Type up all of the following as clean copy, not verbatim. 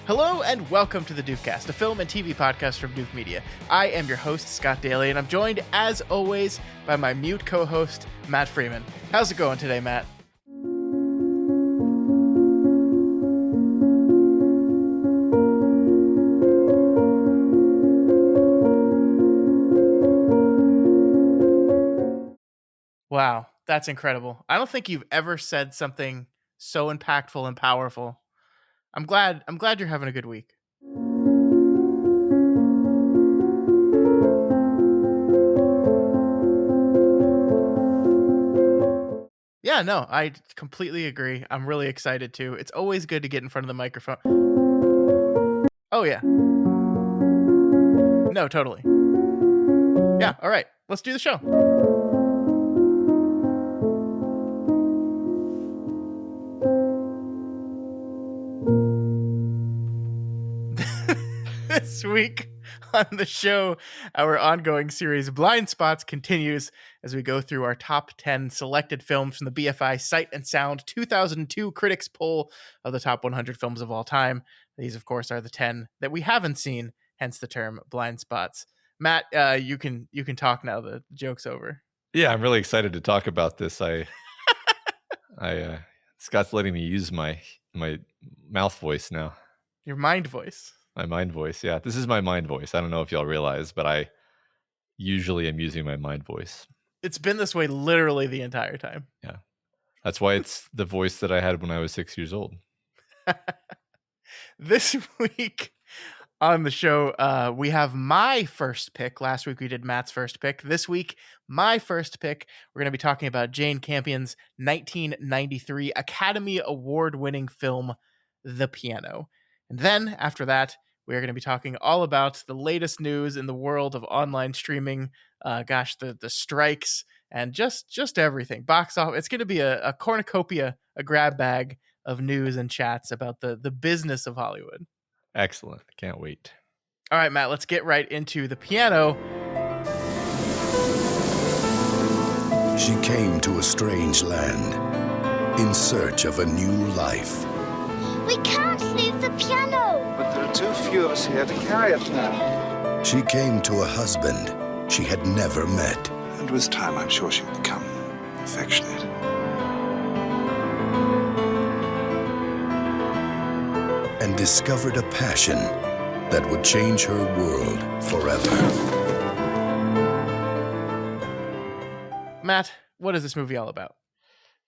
Hello and welcome to the Doofcast, a film and TV podcast from Doof Media. I am your host, Scott Daly, and I'm joined, as always, by my mute co-host, Matt Freeman. How's it going today, Matt? Wow, that's incredible. I don't think you've ever said something so impactful and powerful. I'm glad you're having a good week. Yeah, no, I completely agree. I'm really excited too. It's always good to get in front of the microphone. Oh yeah. No, totally. Yeah, all right. Let's do the show. This week on the show, our ongoing series Blind Spots continues as we go through our top 10 selected films from the BFI Sight and Sound 2002 Critics Poll of the top 100 films of all time. These, of course, are the 10 that we haven't seen, hence the term Blind Spots. Matt, you can talk now. The joke's over. Yeah, I'm really excited to talk about this. Scott's letting me use my mouth voice now. Your mind voice. My mind voice. Yeah, this is my mind voice. I don't know if y'all realize, but I usually am using my mind voice. It's been this way literally the entire time. Yeah. That's why it's the voice that I had when I was 6 years old. This week on the show, we have my first pick. Last week we did Matt's first pick. This week, my first pick. We're going to be talking about Jane Campion's 1993 Academy Award-winning film, The Piano. And then, after that, we are going to be talking all about the latest news in the world of online streaming. The strikes, and just everything. Box office. It's going to be a cornucopia, a grab bag of news and chats about the business of Hollywood. Excellent. I can't wait. All right, Matt, let's get right into The Piano. She came to a strange land in search of a new life. We can't leave the piano. But there are too few of us here to carry it now. She came to a husband she had never met. And with time, I'm sure she'll become affectionate. And discovered a passion that would change her world forever. Matt, what is this movie all about?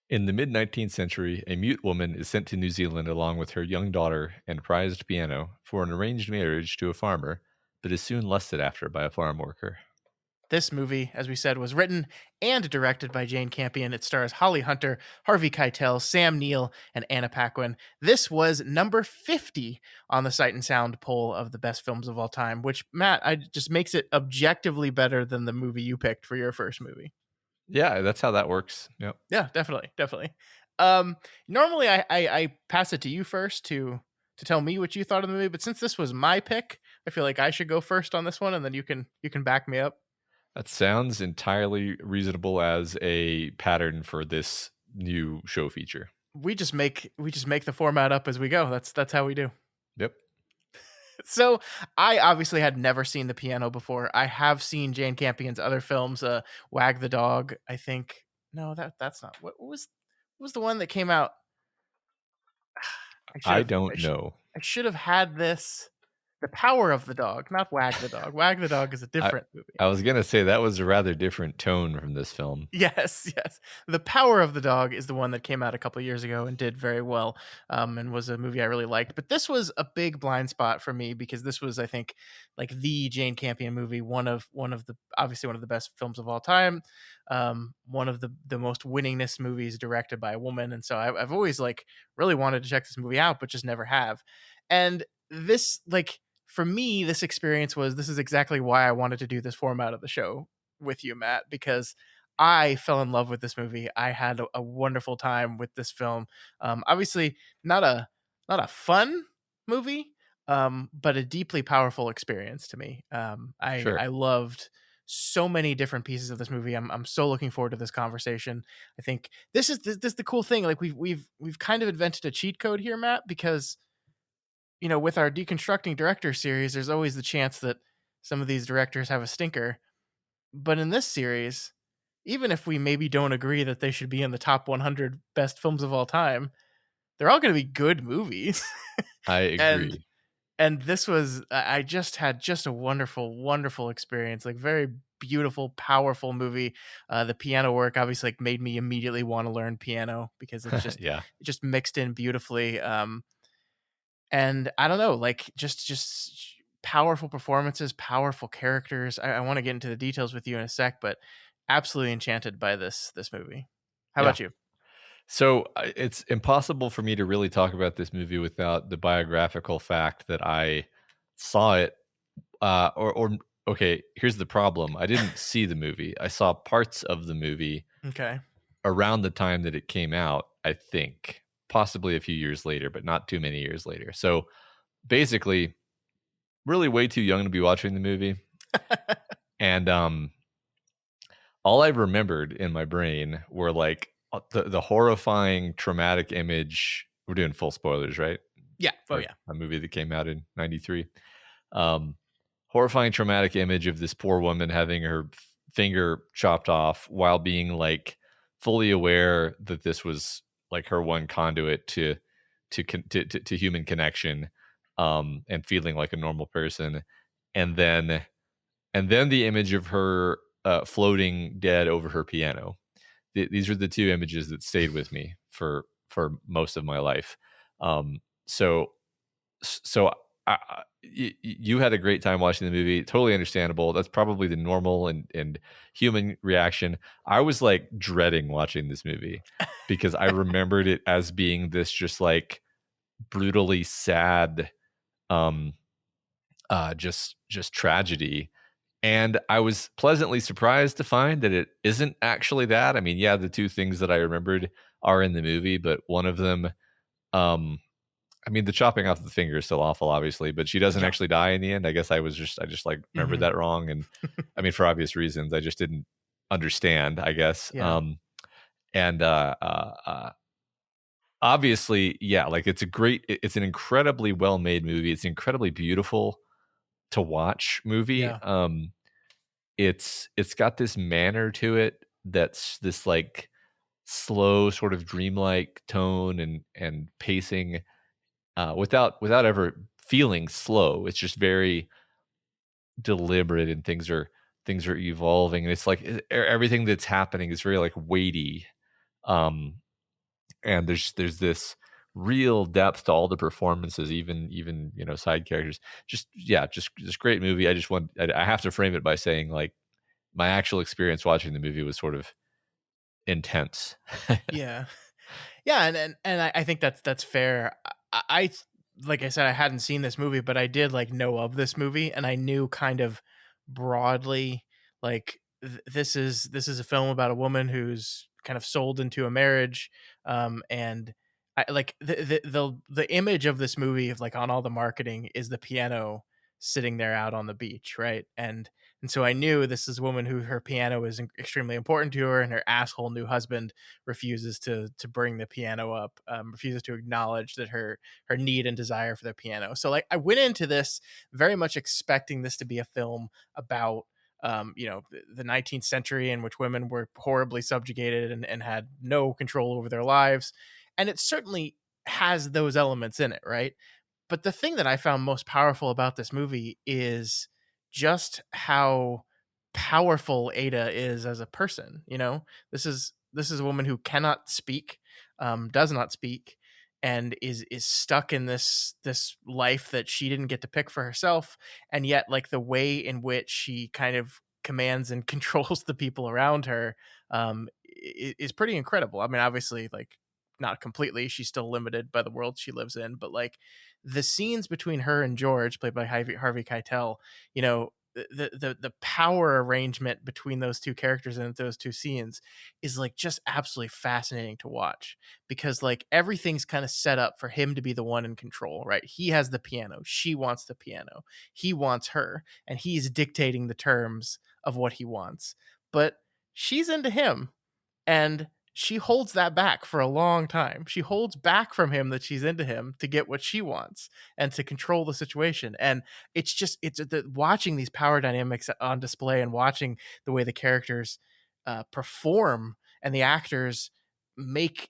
In the mid-19th century, a mute woman is sent to New Zealand along with her young daughter and prized piano for an arranged marriage to a farmer, but is soon lusted after by a farm worker. This movie, as we said, was written and directed by Jane Campion. It stars Holly Hunter, Harvey Keitel, Sam Neill, and Anna Paquin. This was number 50 on the Sight and Sound poll of the best films of all time, which, Matt, just makes it objectively better than the movie you picked for your first movie. Yeah, that's how that works. Yep. Yeah, definitely. Normally, I pass it to you first to tell me what you thought of the movie, but since this was my pick, I feel like I should go first on this one, and then you can back me up. That sounds entirely reasonable as a pattern for this new show feature. We just make the format up as we go. That's how we do. Yep. So I obviously had never seen The Piano before. I have seen Jane Campion's other films, Wag the Dog, I think. No, that's not. What was the one that came out? I don't know. I should have had this. The Power of the Dog, not Wag the Dog. Wag the Dog is a different movie. I was going to say that was a rather different tone from this film. Yes. The Power of the Dog is the one that came out a couple of years ago and did very well, and was a movie I really liked. But this was a big blind spot for me because this was, I think, like the Jane Campion movie, one of the best films of all time, one of the most winningest movies directed by a woman. And so I've always really wanted to check this movie out, but just never have. And this, for me, this experience this is exactly why I wanted to do this format of the show with you, Matt, because I fell in love with this movie. I had a wonderful time with this film. Obviously not a fun movie, but a deeply powerful experience to me. I loved so many different pieces of this movie. I'm so looking forward to this conversation. I think this is the cool thing. We've kind of invented a cheat code here, Matt, because with our deconstructing director series, there's always the chance that some of these directors have a stinker. But in this series, even if we maybe don't agree that they should be in the top 100 best films of all time, they're all going to be good movies. I and agree. and this was I just had just a wonderful, wonderful experience. Like very beautiful, powerful movie. The piano work obviously like made me immediately want to learn piano because it's just Yeah. it just mixed in beautifully. And I don't know, like just powerful performances, powerful characters. I want to get into the details with you in a sec, but absolutely enchanted by this movie. How Yeah. about you? So it's impossible for me to really talk about this movie without the biographical fact that I saw it. Or okay, here's the problem. I didn't see the movie. I saw parts of the movie Okay. around the time that it came out, I think. Possibly a few years later, but not too many years later. So basically, really way too young to be watching the movie. And all I remembered in my brain were like the horrifying traumatic image. We're doing full spoilers, right? Yeah. Oh For yeah. a movie that came out in 93. Um, horrifying traumatic image of this poor woman having her finger chopped off while being like fully aware that this was like her one conduit to human connection, and feeling like a normal person. And then the image of her floating dead over her piano. These are the two images that stayed with me for most of my life. Um, so so you had a great time watching the movie. Totally understandable. That's probably the normal and human reaction. I was like dreading watching this movie because I remembered it as being this just like brutally sad, um, just tragedy. And I was pleasantly surprised to find that it isn't actually that. I mean, yeah, the two things that I remembered are in the movie, but one of them, um, I mean, the chopping off the finger is still awful, obviously, but she doesn't Yeah. actually die in the end. I guess I just like remembered Hmm. that wrong. And I mean, for obvious reasons, I just didn't understand, I guess. Yeah. And Obviously, yeah, like it's an incredibly well made movie. It's incredibly beautiful to watch movie. Yeah. It's got this manner to it that's this like slow, sort of dreamlike tone and pacing, without ever feeling slow. It's just very deliberate, and things are evolving, and it's like everything that's happening is very like weighty. Um, and there's this real depth to all the performances, even side characters. Just yeah, just great movie. I have to frame it by saying like my actual experience watching the movie was sort of intense. Yeah. Yeah, and I think that's fair. Like I said, I hadn't seen this movie, but I did like know of this movie, and I knew kind of broadly like this is a film about a woman who's kind of sold into a marriage, and I like the image of this movie of like on all the marketing is the piano sitting there out on the beach, right? And so I knew this is a woman who her piano is extremely important to her, and her asshole new husband refuses to bring the piano up, refuses to acknowledge that her need and desire for the piano. So like I went into this very much expecting this to be a film about the 19th century in which women were horribly subjugated and had no control over their lives, and it certainly has those elements in it, right? But the thing that I found most powerful about this movie is just how powerful Ada is as a person. This is a woman who cannot speak, does not speak, and is stuck in this life that she didn't get to pick for herself. And yet, like the way in which she kind of commands and controls the people around her, is pretty incredible. I mean, obviously, like not completely. She's still limited by the world she lives in, but like the scenes between her and George, played by Harvey Keitel, the power arrangement between those two characters and those two scenes is like just absolutely fascinating to watch, because like everything's kind of set up for him to be the one in control, right? He has the piano, she wants the piano, he wants her, and he's dictating the terms of what he wants, but she's into him, and she holds that back for a long time. She holds back from him that she's into him to get what she wants and to control the situation. And watching these power dynamics on display and watching the way the characters perform and the actors make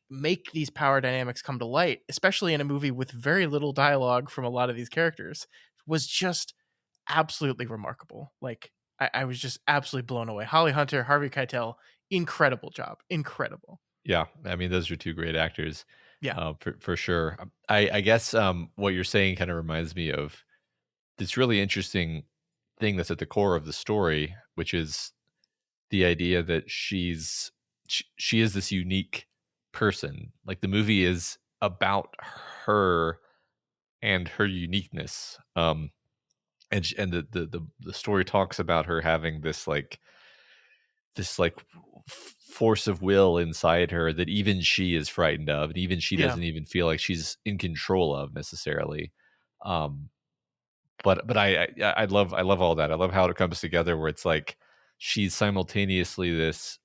these power dynamics come to light, especially in a movie with very little dialogue from a lot of these characters, was just absolutely remarkable. Like I was just absolutely blown away. Holly Hunter, Harvey Keitel, incredible job, incredible. Yeah, I mean, those are two great actors, Yeah, for sure. I guess what you're saying kind of reminds me of this really interesting thing that's at the core of the story, which is the idea that she is this unique person. Like the movie is about her and her uniqueness. And the story talks about her having this force of will inside her that even she is frightened of, and even she yeah, doesn't even feel like she's in control of necessarily. Um, but I love all that. I love how it comes together where it's like she's simultaneously this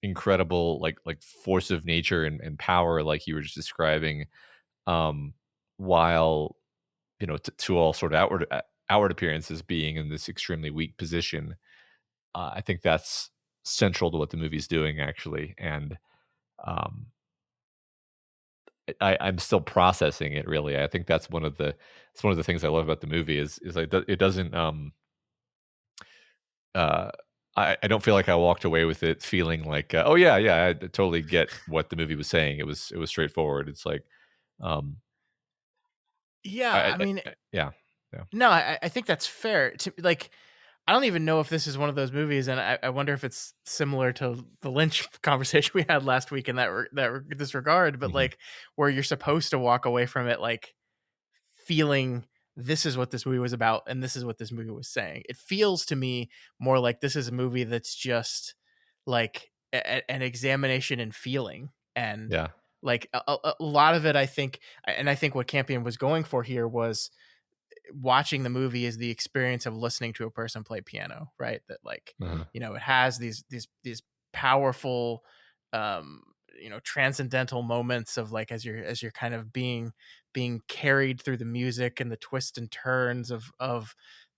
incredible like force of nature and power, like you were just describing, um, while to all sort of outward appearances being in this extremely weak position. I think that's central to what the movie's doing, actually, and um, I'm still processing it. Really, I think that's one of the things I love about the movie is like it doesn't. Uh, I don't feel like I walked away with it feeling like, oh yeah, yeah, I totally get what the movie was saying. It was straightforward. It's like, um, yeah. I mean, yeah, yeah. no, I think that's fair. To like, I don't even know if this is one of those movies, and I wonder if it's similar to the Lynch conversation we had last week in this regard. But Mhm. like, where you're supposed to walk away from it like feeling this is what this movie was about, and this is what this movie was saying. It feels to me more like this is a movie that's just like an examination in feeling, and Yeah. like a lot of it, I think, and I think what Campion was going for here was watching the movie is the experience of listening to a person play piano, right? That like, Uh-huh. it has these powerful, um, transcendental moments of like as you're kind of being carried through the music and the twists and turns of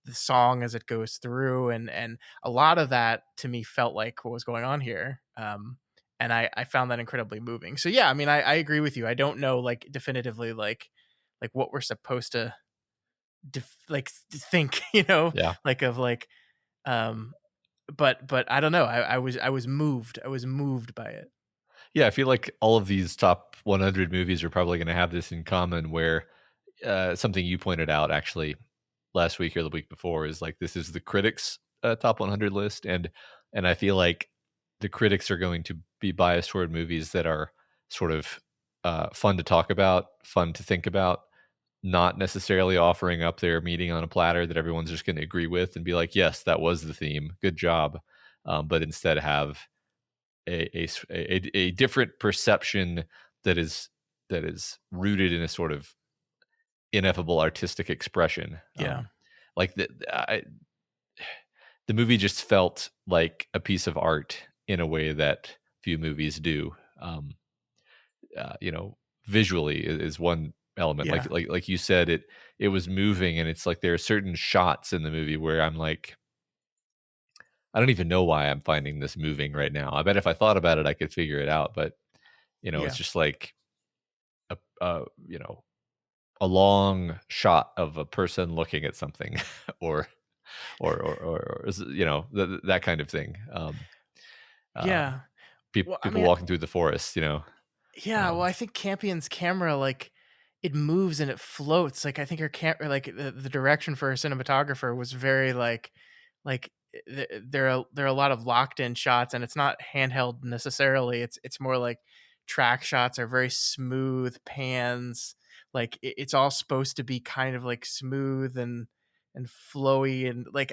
the song as it goes through, and a lot of that to me felt like what was going on here. And I found that incredibly moving. So yeah, I mean, I agree with you. I don't know like definitively like what we're supposed to think, Yeah. like of like, um, but I don't know. I was moved. I was moved by it. Yeah, I feel like all of these top 100 movies are probably going to have this in common, where something you pointed out actually last week or the week before is like this is the critics' top 100 list, and I feel like the critics are going to be biased toward movies that are sort of fun to talk about, fun to think about, not necessarily offering up their meaning on a platter that everyone's just going to agree with and be like, yes, that was the theme, good job, but instead have a different perception that is rooted in a sort of ineffable artistic expression. Yeah. Like the movie just felt like a piece of art in a way that few movies do. Visually is one element. Yeah. Like you said, it was moving, and it's like there are certain shots in the movie where I'm like, I don't even know why I'm finding this moving right now. I bet if I thought about it, I could figure it out. But it's Yeah. just like a long shot of a person looking at something, or that kind of thing. Uh, Yeah. Well, I people mean, walking through the forest. yeah, well, I think Campion's camera, like, it moves and it floats. Like, I think her like the direction for her cinematographer was very like there are a lot of locked in shots, and it's not handheld necessarily. It's more like track shots are very smooth pans. Like it's all supposed to be kind of like smooth and flowy and like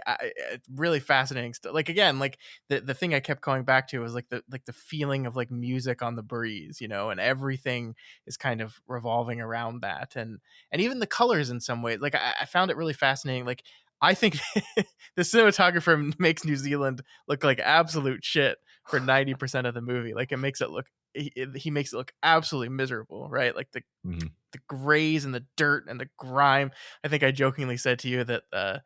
really fascinating stuff. Like again, like the thing I kept going back to was like the feeling of like music on the breeze, and everything is kind of revolving around that, and even the colors in some ways. Like I found it really fascinating. Like I think the cinematographer makes New Zealand look like absolute shit for 90% of the movie. Like it makes it look he makes it look absolutely miserable, right? Like Mhm. the grays and the dirt and the grime. I think I jokingly said to you that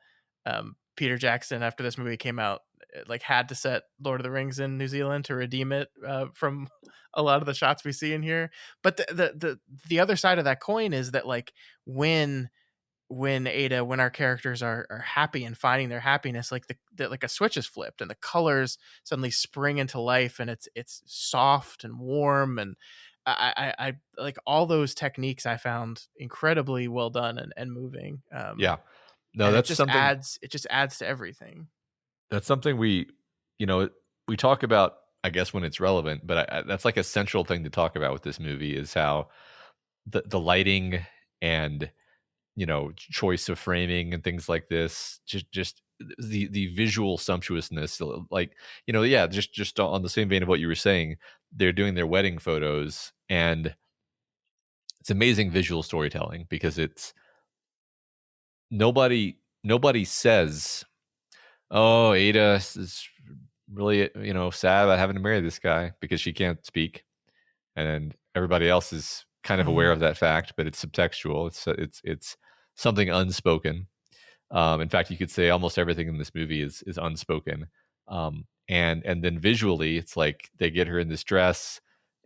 Peter Jackson, after this movie came out, like had to set Lord of the Rings in New Zealand to redeem it from a lot of the shots we see in here. But the other side of that coin is that like when when our characters are happy and finding their happiness, like like a switch is flipped and the colors suddenly spring into life, and it's soft and warm, and I like all those techniques I found incredibly well done and moving. Yeah. No, And that's something it just adds to everything. we, you know, we talk about, I guess, when it's relevant, but that's like a central thing to talk about with this movie is how the lighting and, you know, choice of framing and things like this, just the visual sumptuousness, like, you know, yeah, just on the same vein of what you were saying, they're doing their wedding photos, and it's amazing visual storytelling because it's nobody says, "Oh, Ada is really, you know, sad about having to marry this guy because she can't speak," and everybody else is kind of aware Mhm. of that fact, but it's subtextual. It's something unspoken. In fact, you could say almost everything in this movie is unspoken. And then visually, it's like they get her in this dress,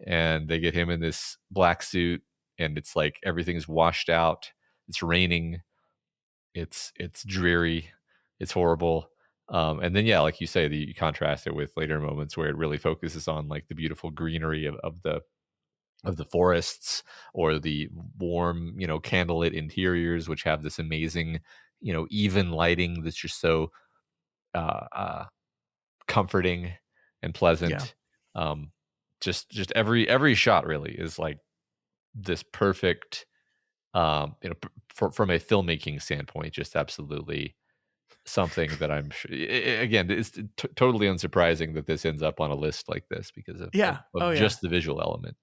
and they get him in this black suit, and it's like everything's washed out. It's raining. It's dreary. It's horrible. And then yeah, like you say, you contrast it with later moments where it really focuses on like the beautiful greenery of the forests, or the warm, you know, candlelit interiors, which have this amazing, you know, even lighting that's just so uh, uh, comforting and Yeah. pleasant. Um, just every shot really is like this perfect, you know, from a filmmaking standpoint, just absolutely something that I'm sure. Again, it's totally unsurprising that this ends up on a list like this because Yeah. Oh of yeah. just the visual element.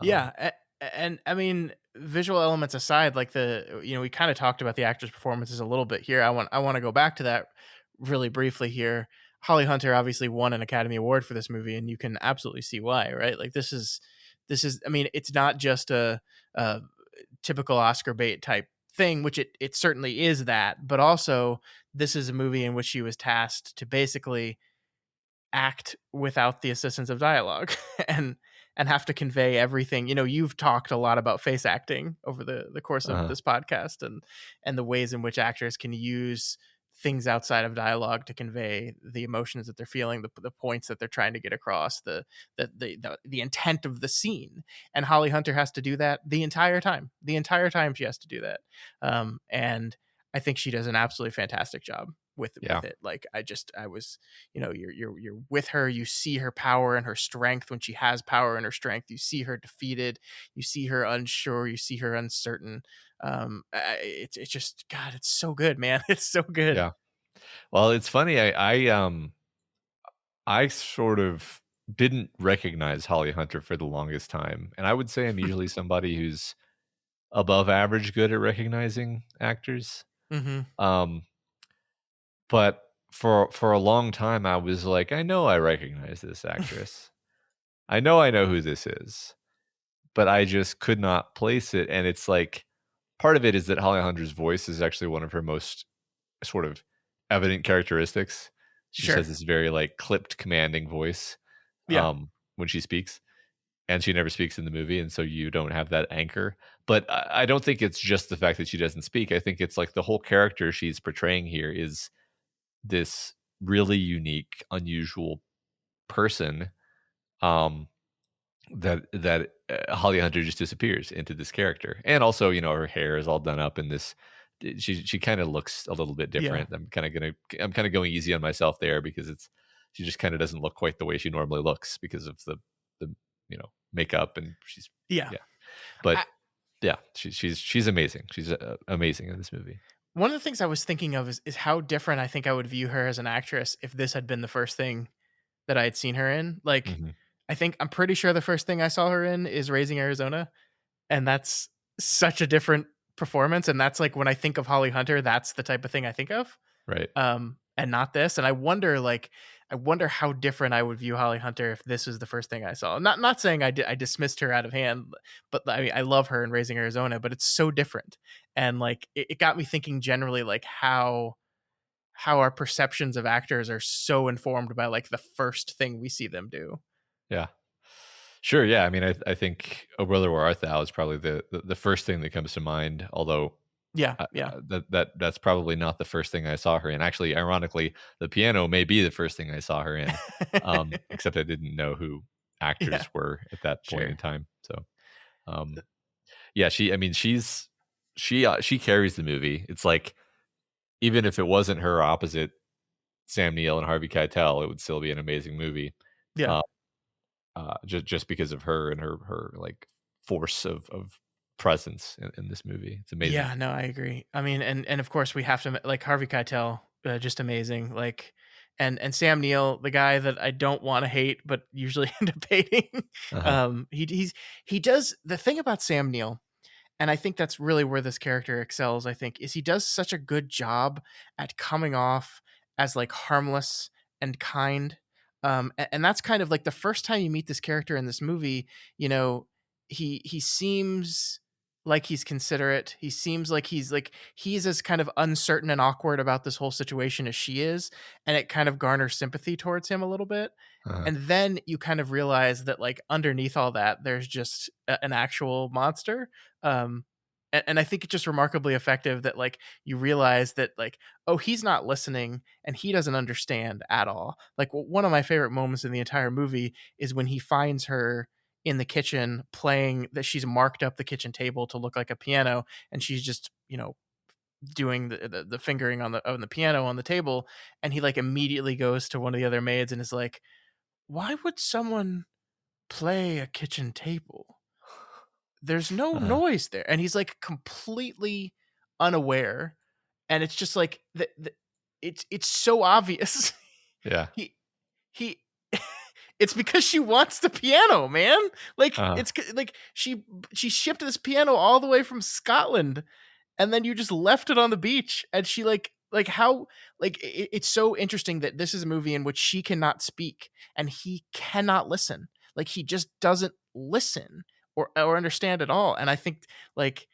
Um, Yeah, and I mean, visual elements aside, like we kind of talked about the actors' performances a little bit here. I want to go back to that really briefly here. Holly Hunter obviously won an Academy Award for this movie, and you can absolutely see why, right? Like this is. I mean, it's not just a typical Oscar bait type thing, which it certainly is that, but also this is a movie in which she was tasked to basically act without the assistance of dialogue and have to convey everything. You've talked a lot about face acting over the course of uh, this podcast, and the ways in which actors can use things outside of dialogue to convey the emotions that they're feeling, the points that they're trying to get across, the intent of the scene. And Holly Hunter has to do that the entire time she has to do that. And I think she does an absolutely fantastic job with yeah, it. Like I was, you're with her. You see her power and her strength. When she has power and her strength, you see her defeated, you see her unsure, you see her uncertain. It's just, God, it's so good, man. It's so good. yeah. Well, it's funny. I sort of didn't recognize Holly Hunter for the longest time, and I would say I'm usually somebody who's above average good at recognizing actors. Hmm. Um, but for a long time, I was like, I know I recognize this actress. I know who this is, but I just could not place it. And it's like part of it is that Holly Hunter's voice is actually one of her most sort of evident characteristics. She just Sure. has this very like clipped, commanding voice Yeah. when she speaks, and she never speaks in the movie, and so you don't have that anchor. But I don't think it's just the fact that she doesn't speak. I think it's like the whole character she's portraying here is this really unique, unusual person. Um, that Holly Hunter just disappears into this character, and also, you know, her hair is all done up in this. She kind of looks a little bit Yeah. different. I'm kind of going easy on myself there because she just kind of doesn't look quite the way she normally looks because of the you know, makeup, and she's Yeah. yeah. But I, yeah, she's amazing. She's amazing in this movie. One of the things I was thinking of is how different I think I would view her as an actress if this had been the first thing that I had seen her in. Like, Hmm. I'm pretty sure the first thing I saw her in is Raising Arizona, and that's such a different performance. And that's like when I think of Holly Hunter, that's the type of thing I think of, Right. and not this. And I wonder, like, I wonder how different I would view Holly Hunter if this was the first thing I saw. Not saying I dismissed her out of hand, but I mean, I love her in Raising Arizona, but it's so different. And like it got me thinking generally like how our perceptions of actors are so informed by like the first thing we see them do. Yeah. Sure. Yeah. I mean, I think "O Brother, Where Art Thou" is probably the first thing that comes to mind. Although Yeah, yeah. that's probably not the first thing I saw her in. Actually, ironically, the piano may be the first thing I saw her in. Except I didn't know who actors Yeah, were at that point in sure. time. So, um, yeah, I mean, she carries the movie. It's like even if it wasn't her opposite Sam Neill and Harvey Keitel, it would still be an amazing movie. Yeah. Uh, just because of her and her like force of presence in this movie. It's amazing. Yeah, no, I agree. I mean, and of course we have to like Harvey Keitel, just amazing. Like, and Sam Neill, the guy that I don't want to hate, but usually end up hating. Uh-huh. He does the thing about Sam Neill, and I think that's really where this character excels. I think is he does such a good job at coming off as like harmless and kind. And that's kind of like the first time you meet this character in this movie. You know, he seems like he's considerate. He seems like he's as kind of uncertain and awkward about this whole situation as she is, and it kind of garners sympathy towards him a little bit. Uh-huh. And then you kind of realize that like underneath all that, there's just an actual monster. Um, and I think it's just remarkably effective that like you realize that like, oh, he's not listening and he doesn't understand at all. Like one of my favorite moments in the entire movie is when he finds her in the kitchen playing that she's marked up the kitchen table to look like a piano, and she's just, you know, doing the fingering on the piano on the table, and he like immediately goes to one of the other maids and is like, why would someone play a kitchen table? There's no Uh-huh. noise there. And he's like completely unaware. And it's just like it's so obvious. Yeah. he he it's because she wants the piano, man. Like Uh-huh. like she shipped this piano all the way from Scotland, and then you just left it on the beach, and she like how like it's so interesting that this is a movie in which she cannot speak and he cannot listen. Like he just doesn't listen or understand at all. And I think like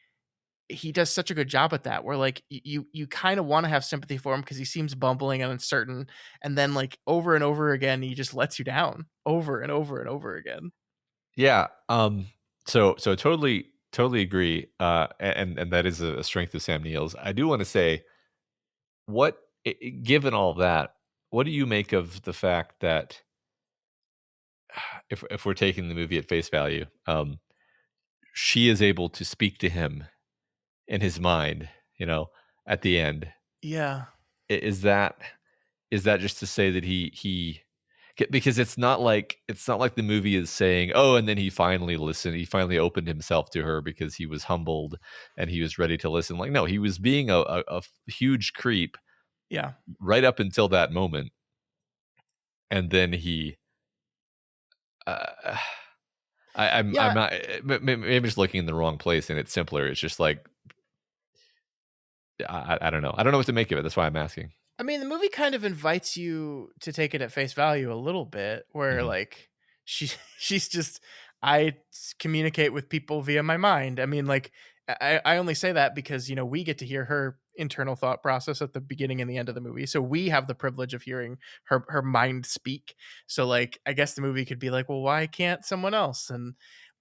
he does such a good job at that where like you kind of want to have sympathy for him because he seems bumbling and uncertain, and then like over and over again he just lets you down over and over and over again. Yeah. So totally agree. And that is a strength of Sam Neill's. I do want to say, given all that, what do you make of the fact that if we're taking the movie at face value, she is able to speak to him in his mind, at the end. Yeah. Is that just to say that because it's not like the movie is saying, oh, and then he finally listened, he finally opened himself to her because he was humbled and he was ready to listen. Like, no, he was being a huge creep Yeah. right up until that moment, and then he uh, I'm Yeah. not, maybe I'm just looking in the wrong place and it's simpler. It's just like I don't know. I don't know what to make of it. That's why I'm asking. I mean, the movie kind of invites you to take it at face value a little bit, where Mhm. like she she's just communicate with people via my mind. I mean, like I only say that because you know we get to hear her internal thought process at the beginning and the end of the movie, so we have the privilege of hearing her mind speak. So like, I guess the movie could be like, well, why can't someone else? And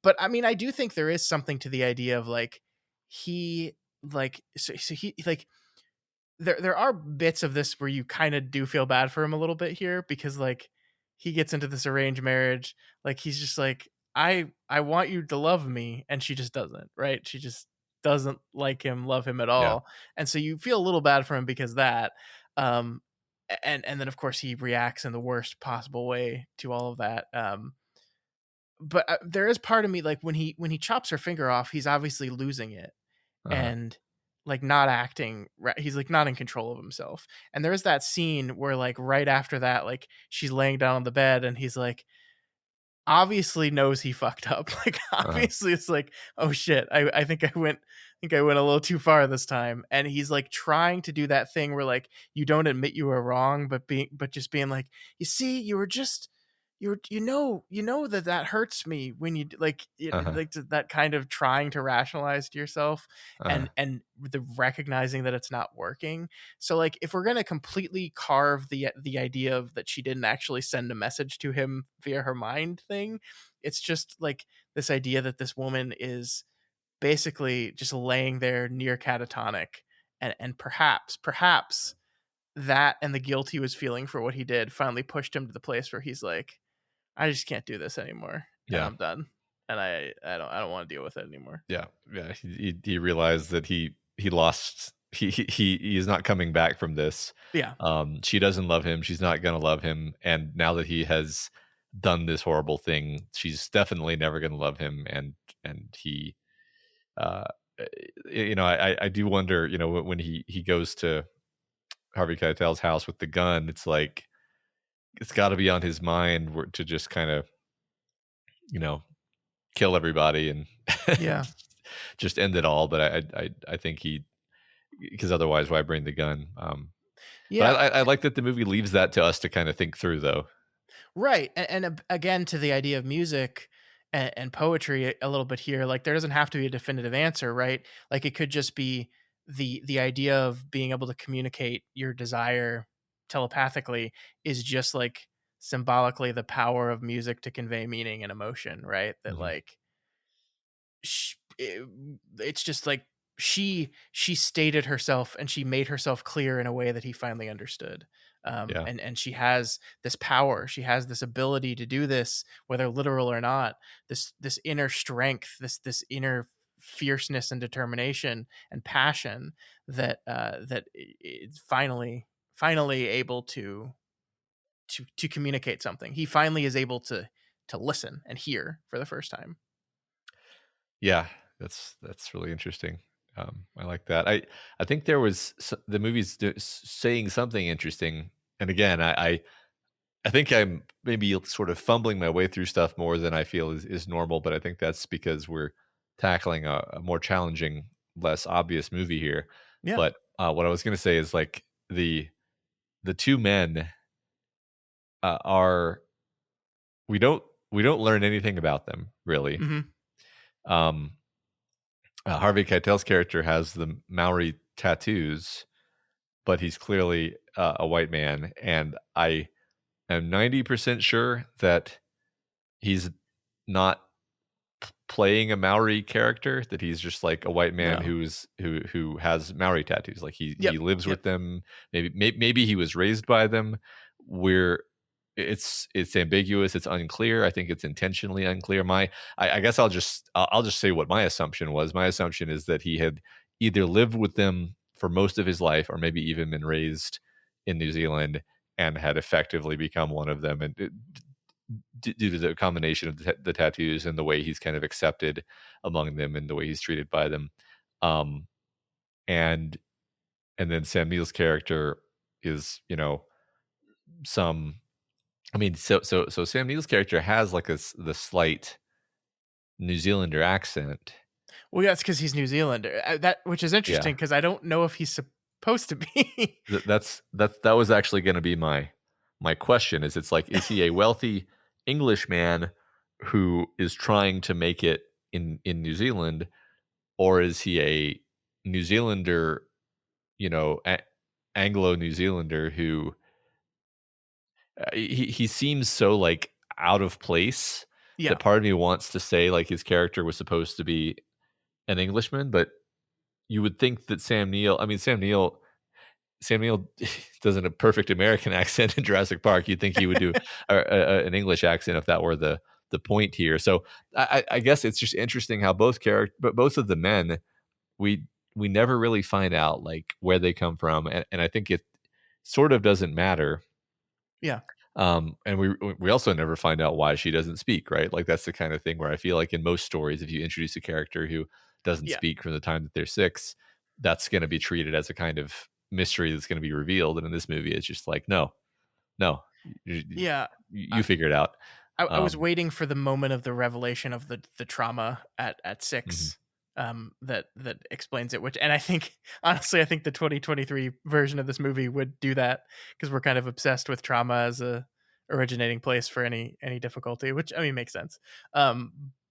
but I mean, I do think there is something to the idea of like he like so he like there are bits of this where you kind of do feel bad for him a little bit here because like he gets into this arranged marriage, like he's just like I want you to love me, and she just doesn't, right? She just doesn't like him, love him at Yeah. all. And so you feel a little bad for him because of that. um and then of course he reacts in the worst possible way to all of that. But there is part of me like when he chops her finger off, he's obviously losing it Uh-huh. and like not acting right. He's like not in control of himself. And there's that scene where like right after that, like she's laying down on the bed and he's like, obviously knows he fucked up. Like, Uh-huh. obviously it's like, oh shit, I think I went a little too far this time. And he's like trying to do that thing where like you don't admit you were wrong, but just being like, you see, you were just you know that hurts me when you like Uh-huh. like that kind of trying to rationalize to yourself, Uh-huh. and the recognizing that it's not working. So like if we're gonna completely carve the idea of that she didn't actually send a message to him via her mind thing, it's just like this idea that this woman is basically just laying there near catatonic, and perhaps that and the guilt he was feeling for what he did finally pushed him to the place where he's like, I just can't do this anymore, and Yeah. I'm done, and I don't want to deal with it anymore. Yeah. Yeah. He realized that he lost. He is not coming back from this. Yeah, She doesn't love him. She's not gonna love him. And now that he has done this horrible thing, she's definitely never gonna love him. And he, uh, I do wonder, when he goes to Harvey Keitel's house with the gun, it's like it's got to be on his mind to just kind of, you know, kill everybody and yeah, just end it all. But I think because otherwise, why bring the gun? But yeah. I like that the movie leaves that to us to kind of think through, though. Right. Again, to the idea of music and poetry a little bit here, like there doesn't have to be a definitive answer, right? Like it could just be the idea of being able to communicate your desire telepathically is just like symbolically the power of music to convey meaning and emotion, right? That Mhm. like it's just like she stated herself and she made herself clear in a way that he finally understood. Yeah, And she has this power, she has this ability to do this, whether literal or not. This inner strength, this inner fierceness and determination and passion that it's finally able to communicate something. He finally is able to listen and hear for the first time. yeah, that's really interesting. I like that. I think there was the movie's saying something interesting, and again, I think I'm maybe sort of fumbling my way through stuff more than I feel is normal, but I think that's because we're tackling a more challenging, less obvious movie here. Yeah. But what I was going to say is like the two men are we don't we don't learn anything about them really. Hmm. Um, Harvey Keitel's character has the Maori tattoos, but he's clearly a white man, and I am 90% sure that he's not playing a Maori character, that he's just like a white man No. who has Maori tattoos. Like he Yep. lives Yep. with them. Maybe he was raised by them. Where it's ambiguous. It's unclear. I think it's intentionally unclear. I guess I'll just say what my assumption was. My assumption is that he had either lived with them for most of his life, or maybe even been raised in New Zealand and had effectively become one of them. And due to the combination of the tattoos and the way he's kind of accepted among them and the way he's treated by them. Um, and then Sam Neill's character is, some I mean, so Sam Neill's character has like the slight New Zealander accent. Well, yeah, it's because he's New Zealander. That which is interesting Yeah. because I don't know if he's supposed to be. That was actually gonna be my question. It's like, is he a wealthy Englishman who is trying to make it in New Zealand, or is he a New Zealander, Anglo New Zealander who he seems so like out of place Yeah, that part of me wants to say like his character was supposed to be an Englishman, but you would think that Sam Neill does a perfect American accent in Jurassic Park. You'd think he would do an English accent if that were the point here. So I guess it's just interesting how but both of the men, we we never really find out like where they come from, and I think it sort of doesn't matter. yeah, And we also never find out why she doesn't speak, right? Like that's the kind of thing where I feel like in most stories, if you introduce a character who doesn't yeah, speak from the time that they're 6, that's going to be treated as a kind of mystery that's going to be revealed. And in this movie, it's just like, no, you, yeah. you figure it out. I was waiting for the moment of the revelation of the trauma at Mhm. 6, that explains it. Which, and I think honestly, I think the 2023 version of this movie would do that, because we're kind of obsessed with trauma as a originating place for any difficulty. Which, I mean, makes sense.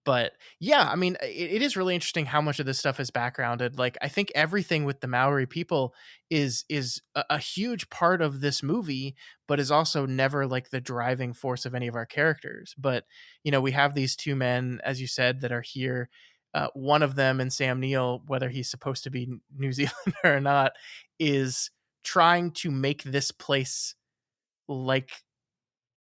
But yeah, I mean, it is really interesting how much of this stuff is backgrounded. Like, I think everything with the Maori people is a huge part of this movie, but is also never like the driving force of any of our characters. But we have these two men, as you said, that are here. One of them, and Sam Neill, whether he's supposed to be New Zealander or not, is trying to make this place like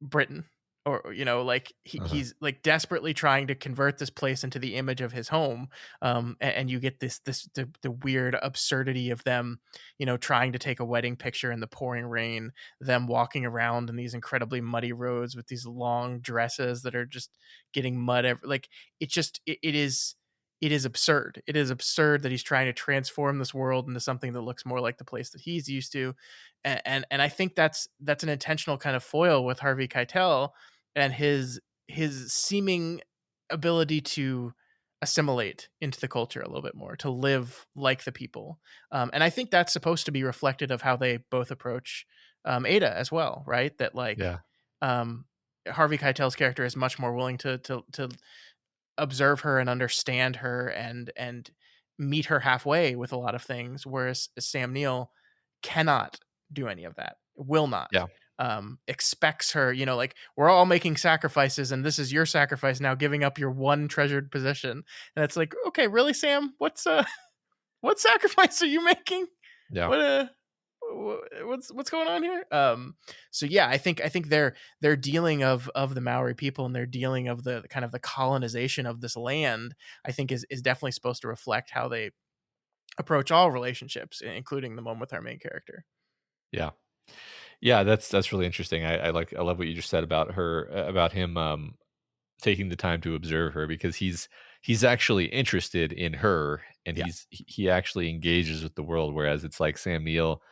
Britain, or like Uh-huh. he's like desperately trying to convert this place into the image of his home. And you get the weird absurdity of them trying to take a wedding picture in the pouring rain, them walking around in these incredibly muddy roads with these long dresses that are just getting mud like it is absurd. It is absurd that he's trying to transform this world into something that looks more like the place that he's used to. And I think that's an intentional kind of foil with Harvey Keitel and his seeming ability to assimilate into the culture a little bit more, to live like the people. And I think that's supposed to be reflected of how they both approach Ada as well, right? That like Yeah. um, Harvey Keitel's character is much more willing to observe her and understand her and meet her halfway with a lot of things, whereas Sam Neill cannot do any of that, will not. Yeah. Expects her, like, we're all making sacrifices, and this is your sacrifice now, giving up your one treasured position. And it's like, okay, really, Sam? What sacrifice are you making? Yeah. What what's going on here? So yeah, I think they're dealing of the Maori people, and they're dealing of the kind of the colonization of this land. I think is definitely supposed to reflect how they approach all relationships, including the one with our main character. Yeah. Yeah, that's really interesting. I love what you just said about her, about him, taking the time to observe her, because he's actually interested in her, and Yeah. he actually engages with the world, whereas it's like Sam Neill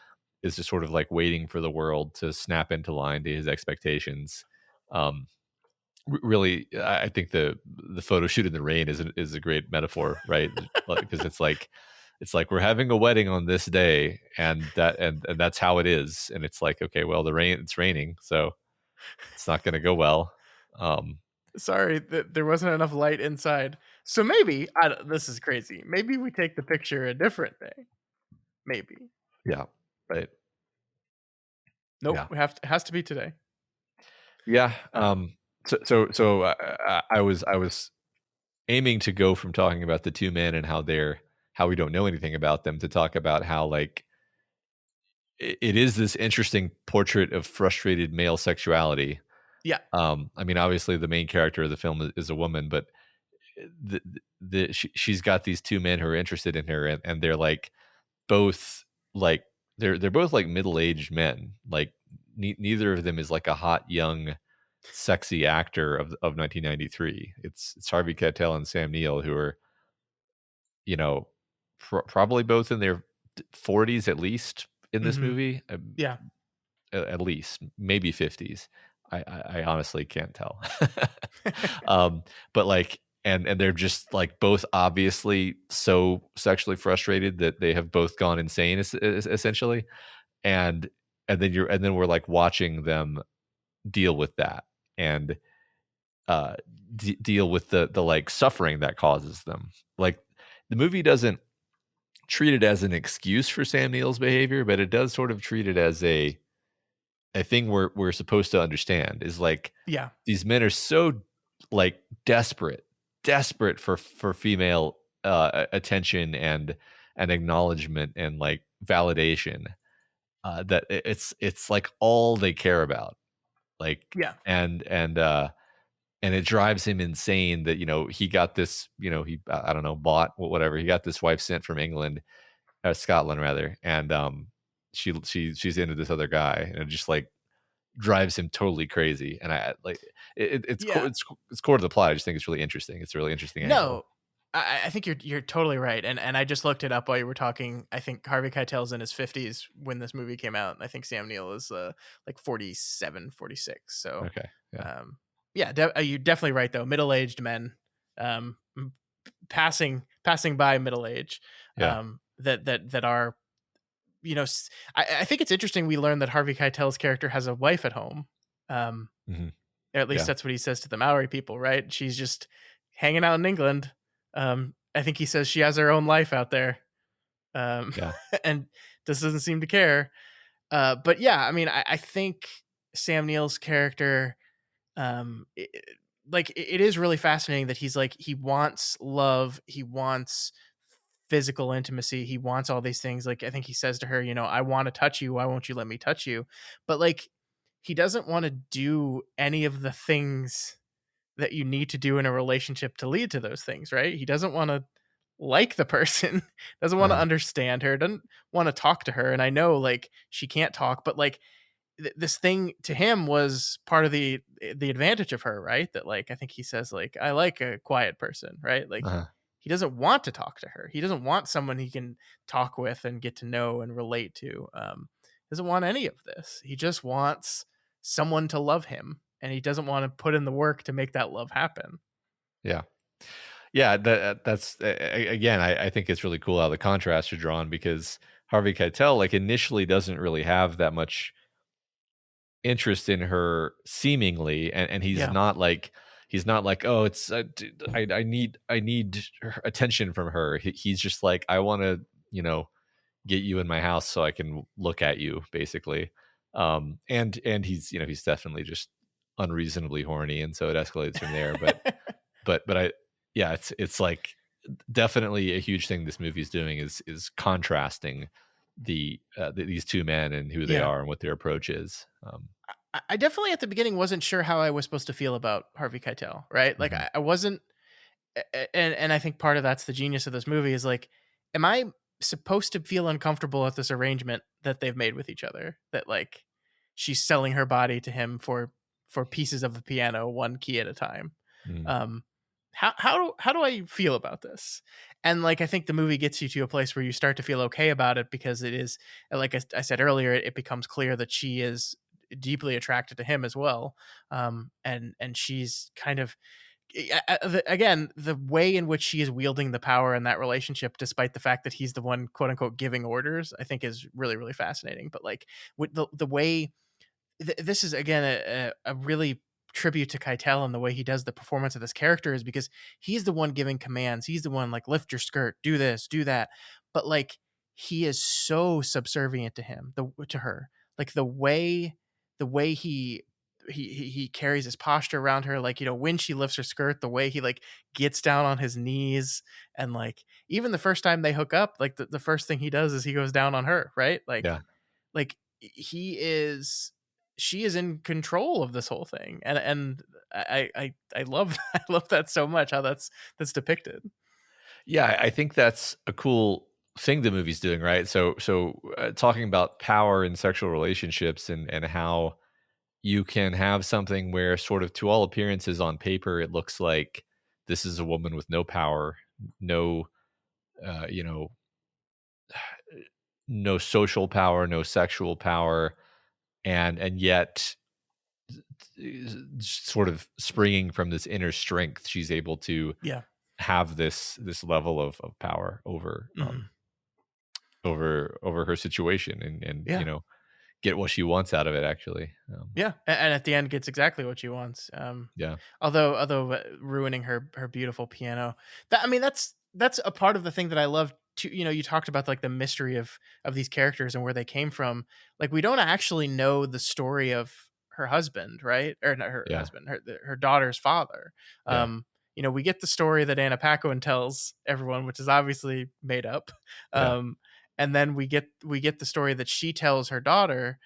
is just sort of like waiting for the world to snap into line to his expectations. Um, really, I think the photo shoot in the rain is a great metaphor, right? Because it's like we're having a wedding on this day, and that's how it is, and it's like, okay, well, it's raining, so it's not going to go well. Um, Sorry that there wasn't enough light inside. So maybe this is crazy. Maybe we take the picture a different day. Maybe. yeah, right, Nope. yeah. It has to be today. Yeah. Uh, I was aiming to go from talking about the two men and how we don't know anything about them, to talk about how, like, it is this interesting portrait of frustrated male sexuality. yeah. I mean, obviously the main character of the film is a woman, but she's got these two men who are interested in her, and they're like both like they're both like middle-aged men. Like, neither of them is like a hot young sexy actor of 1993. It's Harvey Keitel and Sam Neill, who are, you know, probably both in their 40s at least in this Hmm. movie. Yeah. At least maybe 50s. I honestly can't tell. But like, and they're just like both obviously so sexually frustrated that they have both gone insane, essentially. And and then we're like watching them deal with that, and uh deal with the like suffering that causes them. Like, the movie doesn't treat it as an excuse for Sam Neill's behavior, but it does sort of treat it as a thing we're supposed to understand, is like, Yeah. these men are so like desperate for female attention and acknowledgement and like validation, that it's like all they care about. Like, Yeah. and it drives him insane that, he got this, he, I don't know, bought whatever, he got this wife sent from England, Scotland rather, and she's into this other guy, and it just like drives him totally crazy. And I like Yeah. it's core to the plot. I just think it's really interesting. It's a really interesting angle. No, I think you're totally right. And I just looked it up while you were talking. I think Harvey Keitel's in his 50s when this movie came out. And I think Sam Neill is like 47, 46. So Okay, yeah, Yeah, you're definitely right though. Middle-aged men, m passing by middle age, Yeah. that are, I think it's interesting we learned that Harvey Keitel's character has a wife at home. Um, Hmm. or at least Yeah. that's what he says to the Maori people, right? She's just hanging out in England. I think he says she has her own life out there, um, Yeah. and just doesn't seem to care. But yeah, I mean, I think Sam Neill's character, it is really fascinating that he's like he wants love, he wants physical intimacy, he wants all these things. Like I think he says to her, I want to touch you, why won't you let me touch you? But like he doesn't want to do any of the things that you need to do in a relationship to lead to those things, right? He doesn't want to like the person, doesn't want to Uh, understand her, doesn't want to talk to her. And I know like she can't talk, but like this thing to him was part of the advantage of her, right? That like I think he says like I like a quiet person, right? Like uh, he doesn't want to talk to her. He doesn't want someone he can talk with and get to know and relate to. Doesn't want any of this. He just wants someone to love him, and he doesn't want to put in the work to make that love happen. yeah. Yeah. That's again, I think it's really cool how the contrasts are drawn because Harvey Keitel, like, initially doesn't really have that much interest in her seemingly, and Yeah. he's not like, oh, it's I need attention from her. He's just like, I want to, get you in my house so I can look at you, basically. And he's, he's definitely just unreasonably horny, and so it escalates from there. But I, yeah, it's like definitely a huge thing this movie's doing is contrasting these two men and who they Yeah. are and what their approach is. I definitely at the beginning wasn't sure how I was supposed to feel about Harvey Keitel, right? Like Mhm. I wasn't, and I think part of that's the genius of this movie is like, am I supposed to feel uncomfortable at this arrangement that they've made with each other? That like she's selling her body to him for pieces of the piano, one key at a time. Mm. Um, how do I feel about this? And like I think the movie gets you to a place where you start to feel okay about it because it is like I said earlier, it becomes clear that she is deeply attracted to him as well. And she's kind of again the way in which she is wielding the power in that relationship despite the fact that he's the one quote unquote giving orders, I think is really really fascinating. But like with the way this is again a really tribute to Keitel and the way he does the performance of this character is because he's the one giving commands. He's the one like lift your skirt, do this, do that. But like he is so subservient to him, to her. Like the way he carries his posture around her, like when she lifts her skirt, the way he like gets down on his knees, and like even the first time they hook up, like the first thing he does is he goes down on her, right? Yeah. Like she is in control of this whole thing, and I love I love that so much how that's depicted. Yeah, I think that's a cool thing the movie's doing, right? So talking about power in sexual relationships and how you can have something where sort of to all appearances on paper it looks like this is a woman with no power, no uh, you know, no social power, no sexual power, and yet sort of springing from this inner strength, she's able to Yeah. have this level of power Mhm. over her situation and Yeah. get what she wants out of it actually. Yeah, and at the end gets exactly what she wants. Yeah. Although ruining her beautiful piano. That I mean, that's a part of the thing that I love too. You talked about like the mystery of these characters and where they came from. Like we don't actually know the story of her husband, right? Or not her Yeah. husband, her daughter's father. Yeah. We get the story that Anna Paquin tells everyone, which is obviously made up. Yeah. And then we get the story that she tells her daughter,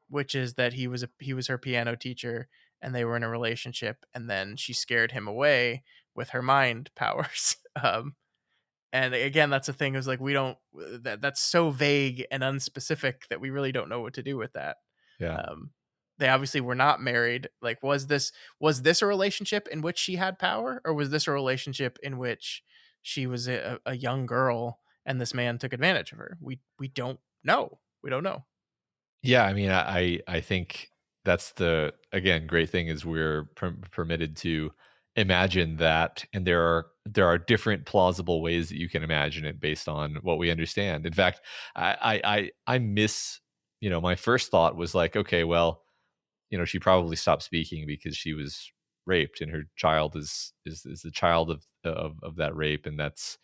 which is that he was her piano teacher and they were in a relationship, and then she scared him away with her mind powers. And again, that's the thing is like we don't that's so vague and unspecific that we really don't know what to do with that. Yeah. Um, they obviously were not married. Like, was this a relationship in which she had power, or was this a relationship in which she was a young girl and this man took advantage of her? We don't know. We don't know. Yeah, I mean, I think that's the, again, great thing is we're permitted to imagine that, and there are different plausible ways that you can imagine it based on what we understand. In fact, I miss, my first thought was like, okay, well, she probably stopped speaking because she was raped, and her child is the child of that rape, and that's,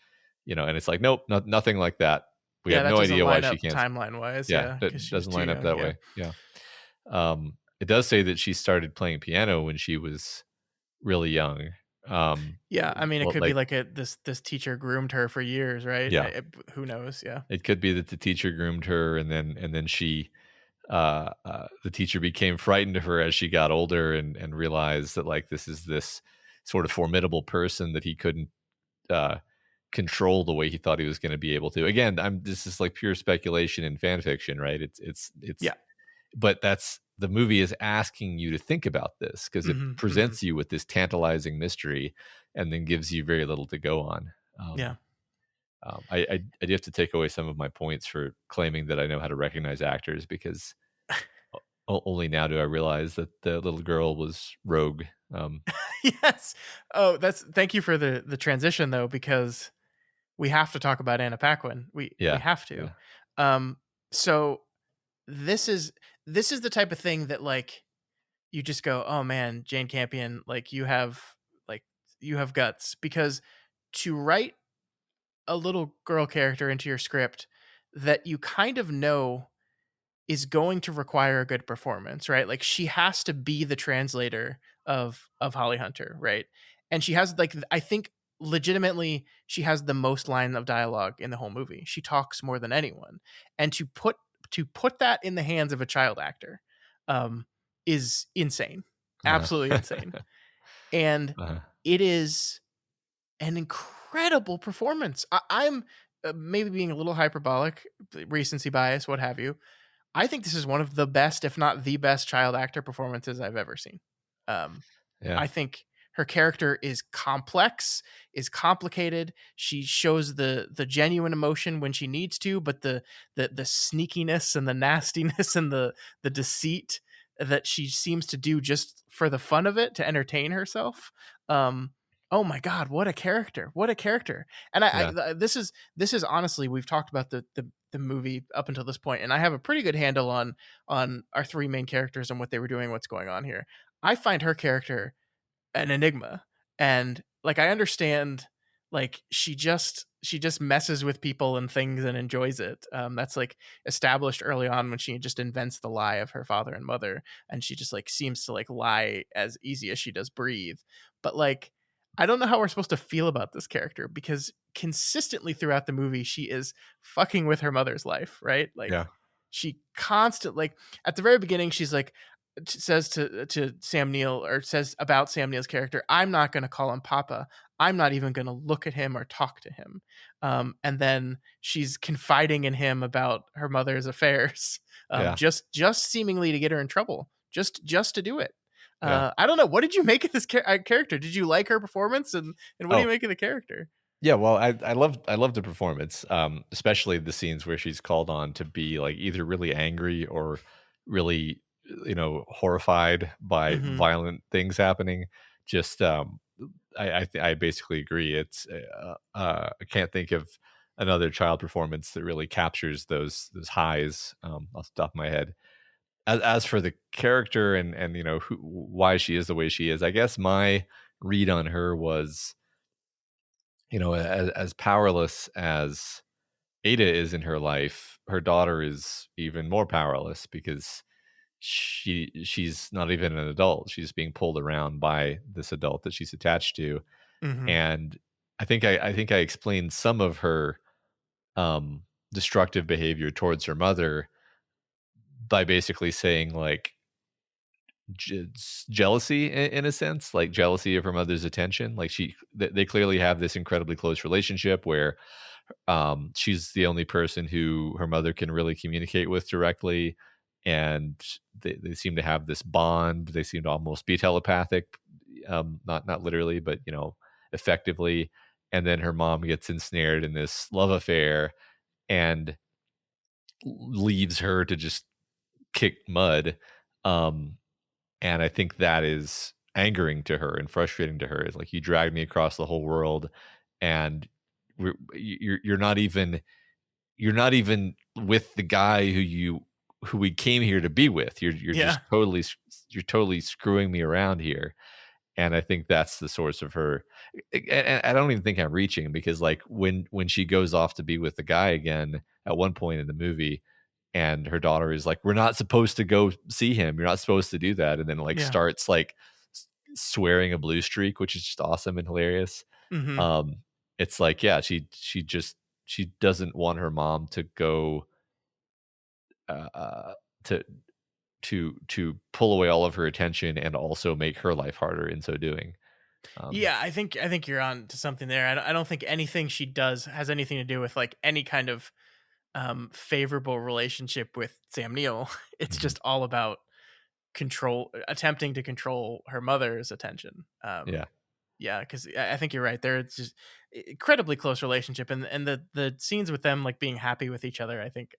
and it's like, nope, nothing like that. We Yeah, have that no doesn't idea why line she up can't. timeline wise. Yeah, Yeah, because that she was doesn't too line up young. that Yeah. way. Yeah. It does say that she started playing piano when she was really young. Yeah, I mean, it Well, could be like, like this teacher groomed her for years, right? yeah, Who knows? Yeah. it could be that the teacher groomed her, and then she, the teacher became frightened of her as she got older, and realized that, like, this is this sort of formidable person that he couldn't uh, control the way he thought he was going to be able to. Again, this is like pure speculation and fan fiction, right? It's Yeah. but that's the movie is asking you to think about this because it Hmm. Hmm. presents you with this tantalizing mystery, and then gives you very little to go on. Yeah. I do have to take away some of my points for claiming that I know how to recognize actors, because only now do I realize that the little girl was Rogue. Yes. Oh, thank you for the transition though, because we have to talk about Anna Paquin. We Yeah, have to. yeah, So this is the type of thing that like you just go, oh man, Jane Campion, like you have guts, because to write a little girl character into your script that you kind of know is going to require a good performance, right? Like she has to be the translator of Holly Hunter, right? And she has like I think legitimately she has the most line of dialogue in the whole movie. She talks more than anyone. And to put that in the hands of a child actor um is insane. uh-huh. Absolutely insane. And Uh-huh. it is an incredible performance. I'm maybe being a little hyperbolic, recency bias, what have you. I think this is one of the best, if not the best, child actor performances I've ever seen. Um, Yeah, I think her character is complex, is complicated. She shows the genuine emotion when she needs to, but the sneakiness and the nastiness and the deceit that she seems to do just for the fun of it to entertain herself. Um, oh my God, what a character! What a character! And yeah, this is honestly, we've talked about the movie up until this point, and I have a pretty good handle on our three main characters and what they were doing, what's going on here. I find her character an enigma, and like I understand like she just messes with people and things and enjoys it. That's like established early on when she just invents the lie of her father and mother, and she just like seems to like lie as easy as she does breathe. But like I don't know how we're supposed to feel about this character, because consistently throughout the movie she is fucking with her mother's life, right? Like yeah, she constant like at the very beginning she's like says to Sam Neill, or says about Sam Neill's character, I'm not going to call him Papa. I'm not even going to look at him or talk to him. And then she's confiding in him about her mother's affairs, yeah, just seemingly to get her in trouble, just to do it. yeah. I don't know. What did you make of this character? Did you like her performance, and what do you Oh, make of the character? yeah. Well, I love the performance, especially the scenes where she's called on to be like either really angry or really, horrified by Hmm. violent things happening. Just, I basically agree. It's, I can't think of another child performance that really captures those highs, off the top of my head. As for the character, and why she is the way she is, I guess my read on her was, as powerless as Ada is in her life, her daughter is even more powerless, because she's not even an adult. She's being pulled around by this adult that she's attached to. Hmm. And I think I explained some of her um destructive behavior towards her mother by basically saying, like, jealousy, in a sense, like jealousy of her mother's attention. Like, they clearly have this incredibly close relationship where she's the only person who her mother can really communicate with directly, and they seem to have this bond. They seem to almost be telepathic, not literally, but effectively. And then her mom gets ensnared in this love affair, and leaves her to just kick mud. And I think that is angering to her and frustrating to her. It's like, you dragged me across the whole world, and you're not even with the guy who we came here to be with. You're Yeah. just you're totally screwing me around here. And I think that's the source of her. And I don't even think I'm reaching, because like when she goes off to be with the guy again at one point in the movie, and her daughter is like, "We're not supposed to go see him. You're not supposed to do that," and then like Yeah. starts like swearing a blue streak, which is just awesome and hilarious. Hmm. Um, it's like, yeah, she doesn't want her mom to go uh, to to pull away all of her attention and also make her life harder in so doing. Um, Yeah, I think you're on to something there. I don't think anything she does has anything to do with like any kind of favorable relationship with Sam Neill. It's mhm. just all about attempting to control her mother's attention. Yeah, Yeah, because I think you're right. There, it's just incredibly close relationship, and the scenes with them like being happy with each other. I think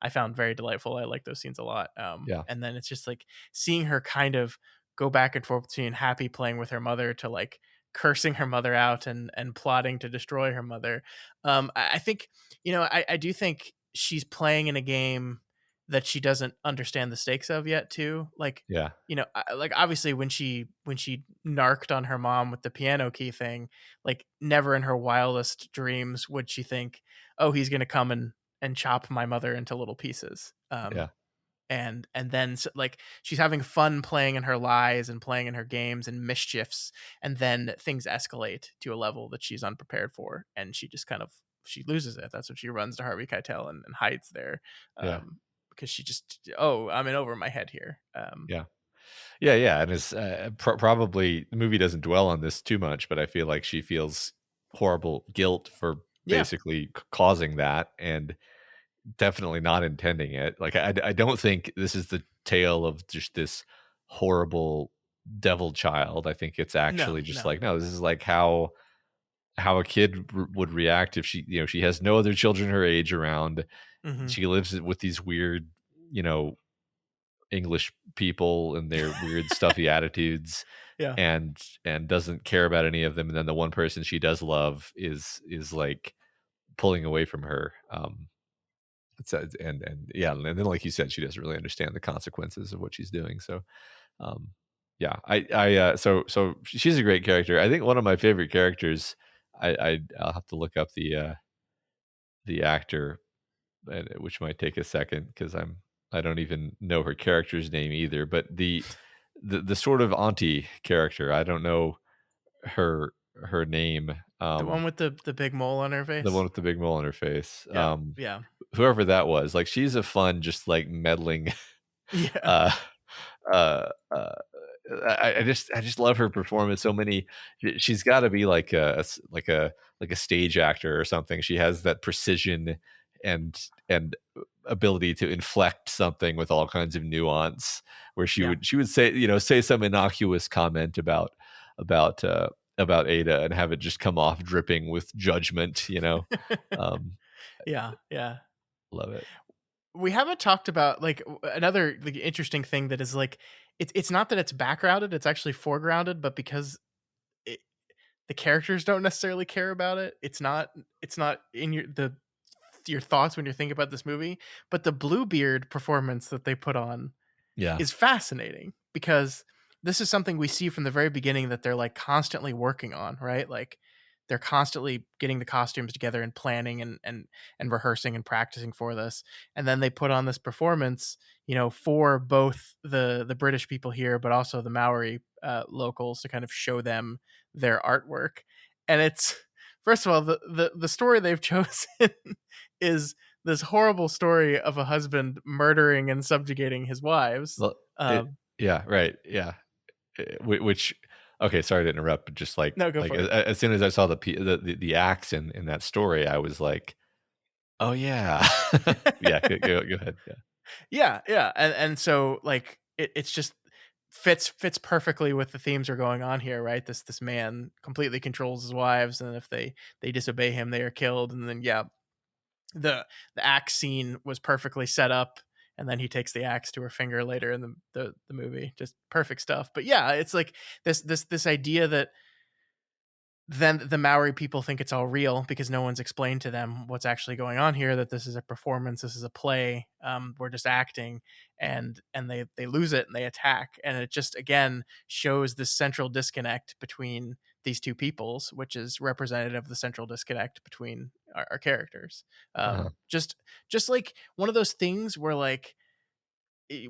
I found very delightful. I like those scenes a lot. yeah, And then it's just like seeing her kind of go back and forth between happy playing with her mother to like cursing her mother out and plotting to destroy her mother. I think I do think she's playing in a game that she doesn't understand the stakes of yet too. Like yeah, like obviously when she narked on her mom with the piano key thing, like never in her wildest dreams would she think, oh, he's gonna come and chop my mother into little pieces. yeah, And then like she's having fun playing in her lies and playing in her games and mischiefs, and then things escalate to a level that she's unprepared for, and she just kind of she loses it. That's when she runs to Harvey Keitel and hides there, yeah, because she just, oh, I'm in over my head here. yeah. Yeah, yeah, and it's probably the movie doesn't dwell on this too much, but I feel like she feels horrible guilt for Yeah. basically causing that, and definitely not intending it. Like, I don't think this is the tale of just this horrible devil child. I think it's No, actually just no. like, no, this is like how a kid would react if she has no other children her age around. Hmm. She lives with these weird, you know, English people and their weird stuffy attitudes, Yeah. and doesn't care about any of them, and then the one person she does love is like pulling away from her. And yeah, and then like you said, she doesn't really understand the consequences of what she's doing. So um yeah, so she's a great character. I think one of my favorite characters, I'll have to look up the actor, which might take a second because I don't even know her character's name either. But the sort of auntie character, I don't know her her name. The one with the big mole on her The one face. with the big mole on her face. Yeah. Yeah. Whoever that was, like, she's a fun, just like meddling. Yeah. uh, uh, uh, I just love her performance. So many, she's got to be like like a stage actor or something. She has that precision and ability to inflect something with all kinds of nuance. Where Yeah. she would say, say some innocuous comment about about Ada, and have it just come off dripping with judgment. Um, Yeah. Yeah. love it. We haven't talked about like another like interesting thing that is like it's not that it's backgrounded, it's actually foregrounded, but because it, the characters don't necessarily care about it, it's not in your thoughts when you're thinking about this movie. But the Bluebeard performance that they put on Yeah, is fascinating, because this is something we see from the very beginning that they're like constantly working on, right? Like they're constantly getting the costumes together and planning and rehearsing and practicing for this. And then they put on this performance, for both the British people here, but also the Maori locals, to kind of show them their artwork. And it's, first of all, the story they've chosen is this horrible story of a husband murdering and subjugating his wives. well, Um, yeah, right, yeah. Which, okay, sorry to interrupt, but just no, go like for it. as soon as I saw the axe in that story, I was like, oh yeah, yeah. Go ahead. Yeah, Yeah, yeah, and so like it's just fits perfectly with the themes we're going on here, right? This man completely controls his wives, and if they disobey him, they are killed. And then yeah, the axe scene was perfectly set up, and then he takes the axe to her finger later in the movie. Just perfect stuff. But yeah, it's like this idea that then the Maori people think it's all real because no one's explained to them what's actually going on here, that this is a performance, this is a play, we're just acting, and they lose it and they attack, and it just again shows the central disconnect between these two peoples, which is representative of the central disconnect between our characters. Uh-huh. Just like one of those things where like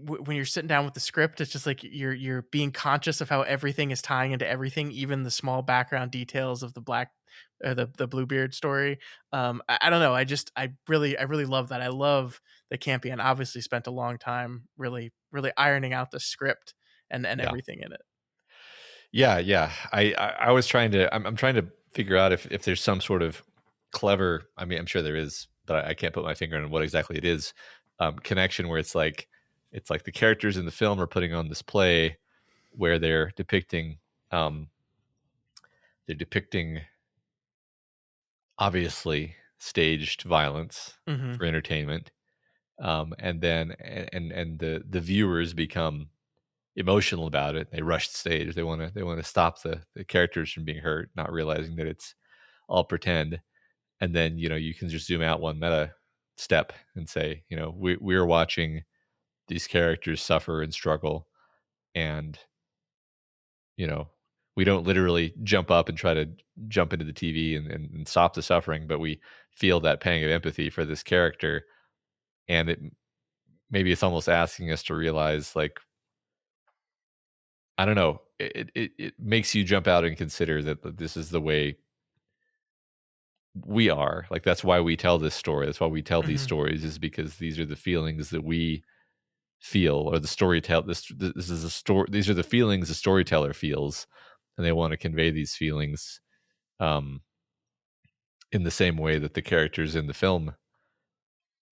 when you're sitting down with the script, it's just like you're being conscious of how everything is tying into everything, even the small background details of the black the Bluebeard story. I don't know. I really love that. I love that Campion obviously spent a long time really ironing out the script and Yeah. everything in it. Yeah. I was trying to. I'm trying to figure out if there's some sort of clever. I mean, I'm sure there is, but I can't put my finger on what exactly it is. Connection where it's like the characters in the film are putting on this play where um, they're depicting obviously staged violence Hmm. for entertainment, and then and the viewers become emotional about it. They rush the stage. They want to stop the characters from being hurt, not realizing that it's all pretend. And then you can just zoom out one meta step and say, we're watching these characters suffer and struggle, and you know we don't literally jump up and try to jump into the TV and stop the suffering, but we feel that pang of empathy for this character, and maybe it's almost asking us to realize, like, I don't know, it makes you jump out and consider that this is the way we are. Like, that's why we tell this story. That's why we tell these Hmm. stories, is because these are the feelings that we feel, or the storyteller. This is a story. These are the feelings the storyteller feels, and they want to convey these feelings um, in the same way that the characters in the film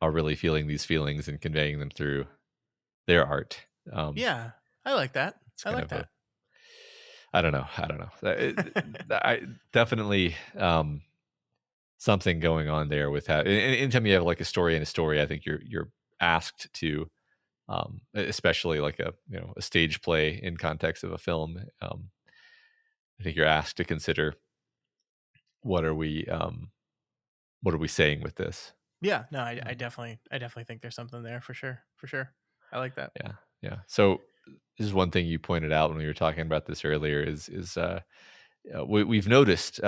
are really feeling these feelings and conveying them through their art. Um, Yeah, I like that. it's I kind like of a, that. I don't know. I definitely something going on there with that. Anytime you have like a story in a story, I think you're asked to, especially like a stage play in context of a film. I think you're asked to consider, what are we what are we saying with this? Yeah, no, I Um, definitely think there's something there for sure, for sure. I like that. yeah, yeah. So this is one thing you pointed out when we were talking about this earlier, is we've noticed,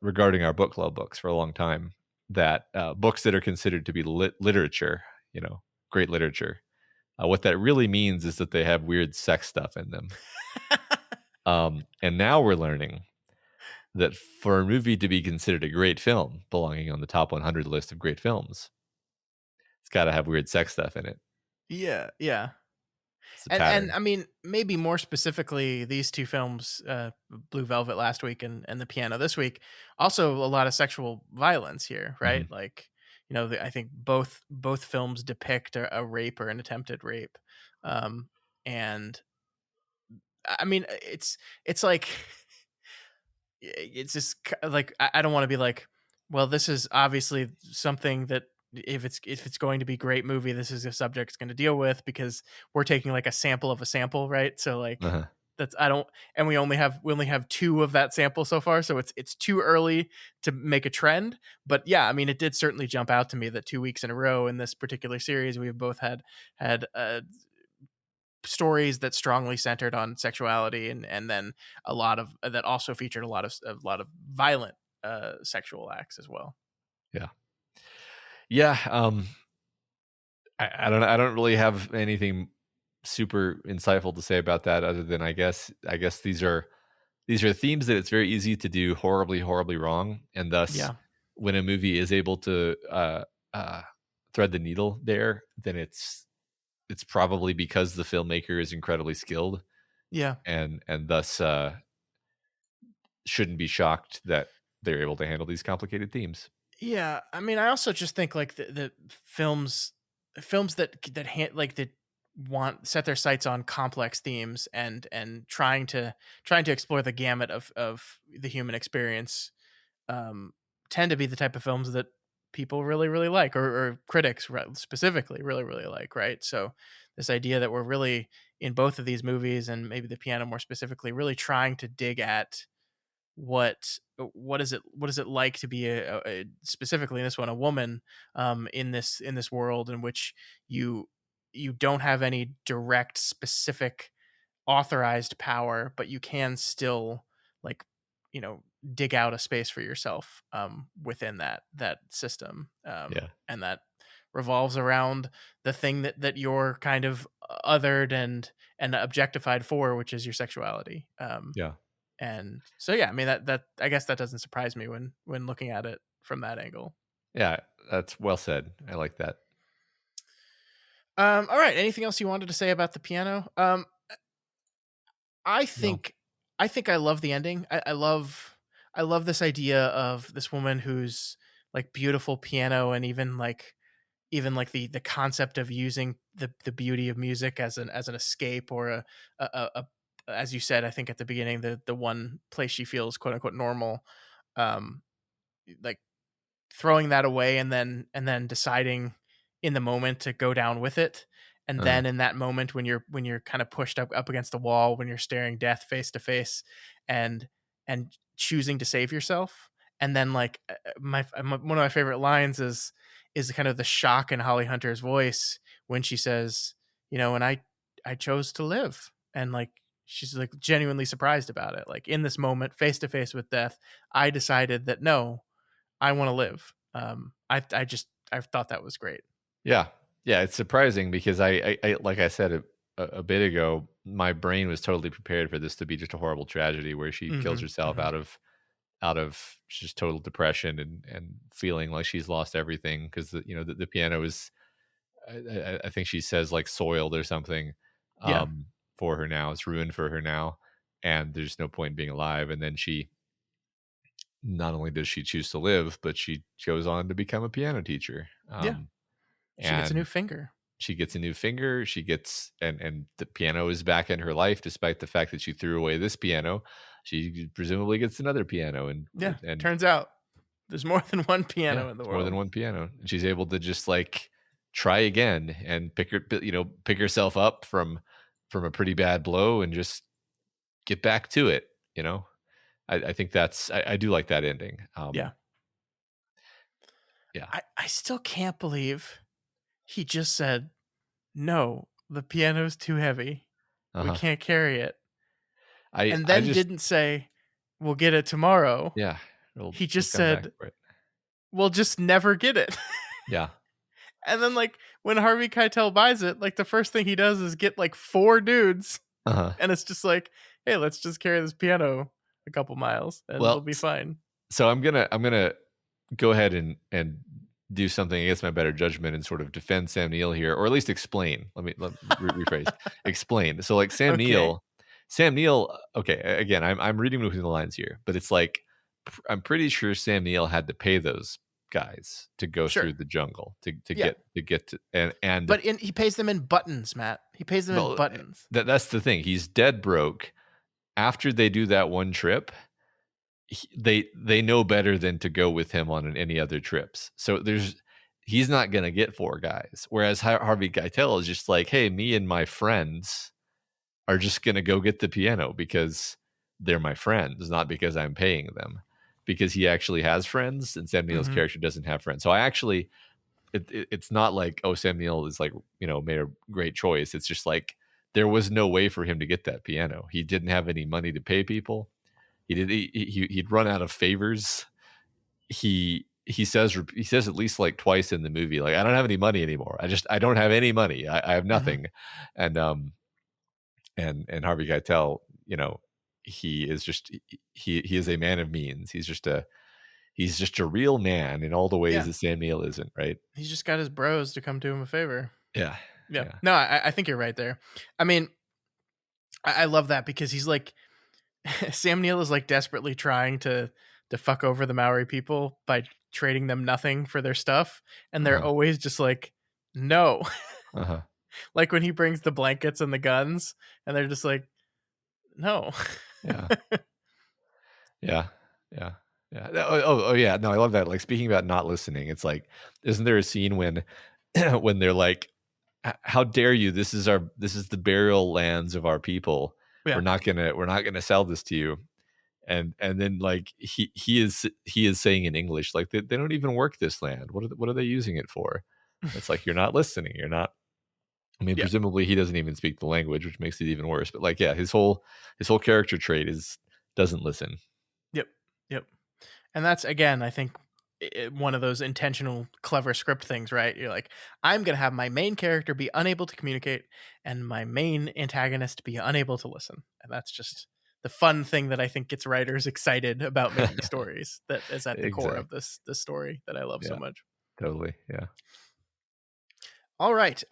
regarding our book club books for a long time, that books that are considered to be literature, great literature, what that really means is that they have weird sex stuff in them. And now we're learning that for a movie to be considered a great film, belonging on the top 100 list of great films, it's got to have weird sex stuff in it. Yeah, yeah. It's a And pattern. I mean, maybe more specifically, these two films, Blue Velvet last week and The Piano this week, also a lot of sexual violence here, right? Mhm. Like, I think both films depict a rape or an attempted rape, um, and I mean, it's like it's just like I don't want to be like, well, this is obviously something that if it's going to be a great movie, this is a subject it's going to deal with because we're taking like a sample of a sample, right? So like Uh-huh. that's I don't and we only have two of that sample so far, so it's too early to make a trend. But yeah, I mean, it did certainly jump out to me that 2 weeks in a row in this particular series we've both had stories that strongly centered on sexuality and then a lot of that also featured a lot of violent sexual acts as well. Yeah. Yeah. I don't really have anything super insightful to say about that, other than I guess these are themes that it's very easy to do horribly, horribly wrong, and thus, Yeah. when a movie is able to uh, thread the needle there, then it's probably because the filmmaker is incredibly skilled, Yeah. and thus shouldn't be shocked that they're able to handle these complicated themes. Yeah, I mean, I also just think like the films that want set their sights on complex themes and trying to explore the gamut of the human experience, um, tend to be the type of films that people really, really like, or critics specifically really, really like, right? So this idea that we're really in both of these movies, and maybe the piano more specifically, really trying to dig at what is it like to be specifically in this one, a woman, in this world in which you don't have any direct specific authorized power, but you can still, like, dig out a space for yourself within that system, Yeah. and that revolves around the thing that you're kind of othered and objectified for, which is your sexuality. Yeah. And so, yeah, I mean, that I guess that doesn't surprise me when looking at it from that angle. Yeah. That's well said. I like that. All right. Anything else you wanted to say about the piano? I No. think I love the ending. I love this idea of this woman who's like beautiful piano, and even like the concept of using the beauty of music as an escape, or a as you said, I think at the beginning, the one place she feels quote unquote normal, um like throwing that away, and then deciding in the moment to go down with it. And Uh, then in that moment, when you're kind of pushed up against the wall, when you're staring death face to face, and choosing to save yourself. And then, like, one of my favorite lines is kind of the shock in Holly Hunter's voice when she says, and I chose to live. And, like, she's like genuinely surprised about it, like, in this moment face to face with death, I decided that, no, I want to live. I thought that was great. yeah. Yeah. It's surprising because I like I said a bit ago, my brain was totally prepared for this to be just a horrible tragedy where she kills Hmm. herself out of just total depression and feeling like she's lost everything because the piano is I think she says like soiled or something Yeah. for her now. It's ruined for her now, and there's no point in being alive. And then she not only does she choose to live, but she goes on to become a piano teacher. Yeah. She gets a new And finger. she gets a new finger. She gets and the piano is back in her life, despite the fact that she threw away this piano. She presumably gets another piano, Yeah. and Turns out there's more than one yeah, piano in the it's more than world. one piano. And she's able to just like try again and pick herself up from a pretty bad blow and just get back to it. I think I do like that ending. Yeah. Yeah. I still can't believe he just said, no, the piano's too heavy. We Uh-huh. can't carry it. I And I then just didn't say, we'll get it tomorrow. yeah, we'll He we'll just come back said, for it. we'll just never get it. Yeah. And then, like, when Harvey Keitel buys it, like, the first thing he does is get like 4 dudes. Uh-huh. And it's just like, hey, let's just carry this piano a couple miles and Well, it'll be fine. So I'm gonna go ahead and do something against my better judgment and sort of defend Sam Neill here, or at least explain. Rephrase. Explain. So like Okay. Sam Neill. Okay, again, I'm reading between the lines here, but it's like I'm pretty sure Sam Neill had to pay those guys to go Sure. through the jungle to Yeah. get to and But he pays them in buttons, Matt. He pays them in well, buttons. that's the thing. He's dead broke after they do that one trip. They know better than to go with him on any other trips. So he's not going to get 4 guys. Whereas Harvey Keitel is just like, hey, me and my friends are just going to go get the piano because they're my friends, not because I'm paying them. Because he actually has friends, and Sam Neill's Mhm. character doesn't have friends. So I actually, it's not like, oh, Sam Neill is like, made a great choice. It's just like there was no way for him to get that piano. He didn't have any money to pay people. He'd run out of favors. He says at least like twice in the movie, like, I don't have any money anymore. I don't have any money. I have Mhm. nothing. And Harvey Keitel, he is just he is a man of means. He's just a real man in all the ways Yeah. that Sam Neill isn't, right? He's just got his bros to come do him a favor. Yeah. Yeah. Yeah. No, I think you're right there. I mean, I love that because he's like, Sam Neill is like desperately trying to fuck over the Maori people by trading them nothing for their stuff, and they're Uh-huh. always just like, no. Uh-huh. Like when he brings the blankets and the guns, and they're just like, no. Yeah. Yeah. Yeah. Yeah. Oh, yeah. No, I love that. Like, speaking about not listening, it's like, isn't there a scene when when they're like, How dare you? This is the burial lands of our people. Yeah. We're not gonna sell this to you." And then like he is saying in English, like, they don't even work this land. What are they using it for? It's like, you're not listening. You're not. I mean, Yeah. presumably he doesn't even speak the language, which makes it even worse. But like, yeah, his whole character trait is doesn't listen. Yep. Yep. And that's, again, I think, one of those intentional, clever script things, right? You're like, I'm going to have my main character be unable to communicate and my main antagonist be unable to listen. And that's just the fun thing that I think gets writers excited about making stories, that is at the core Exactly. of this story that I love so Yeah. much. Totally. Yeah. All right.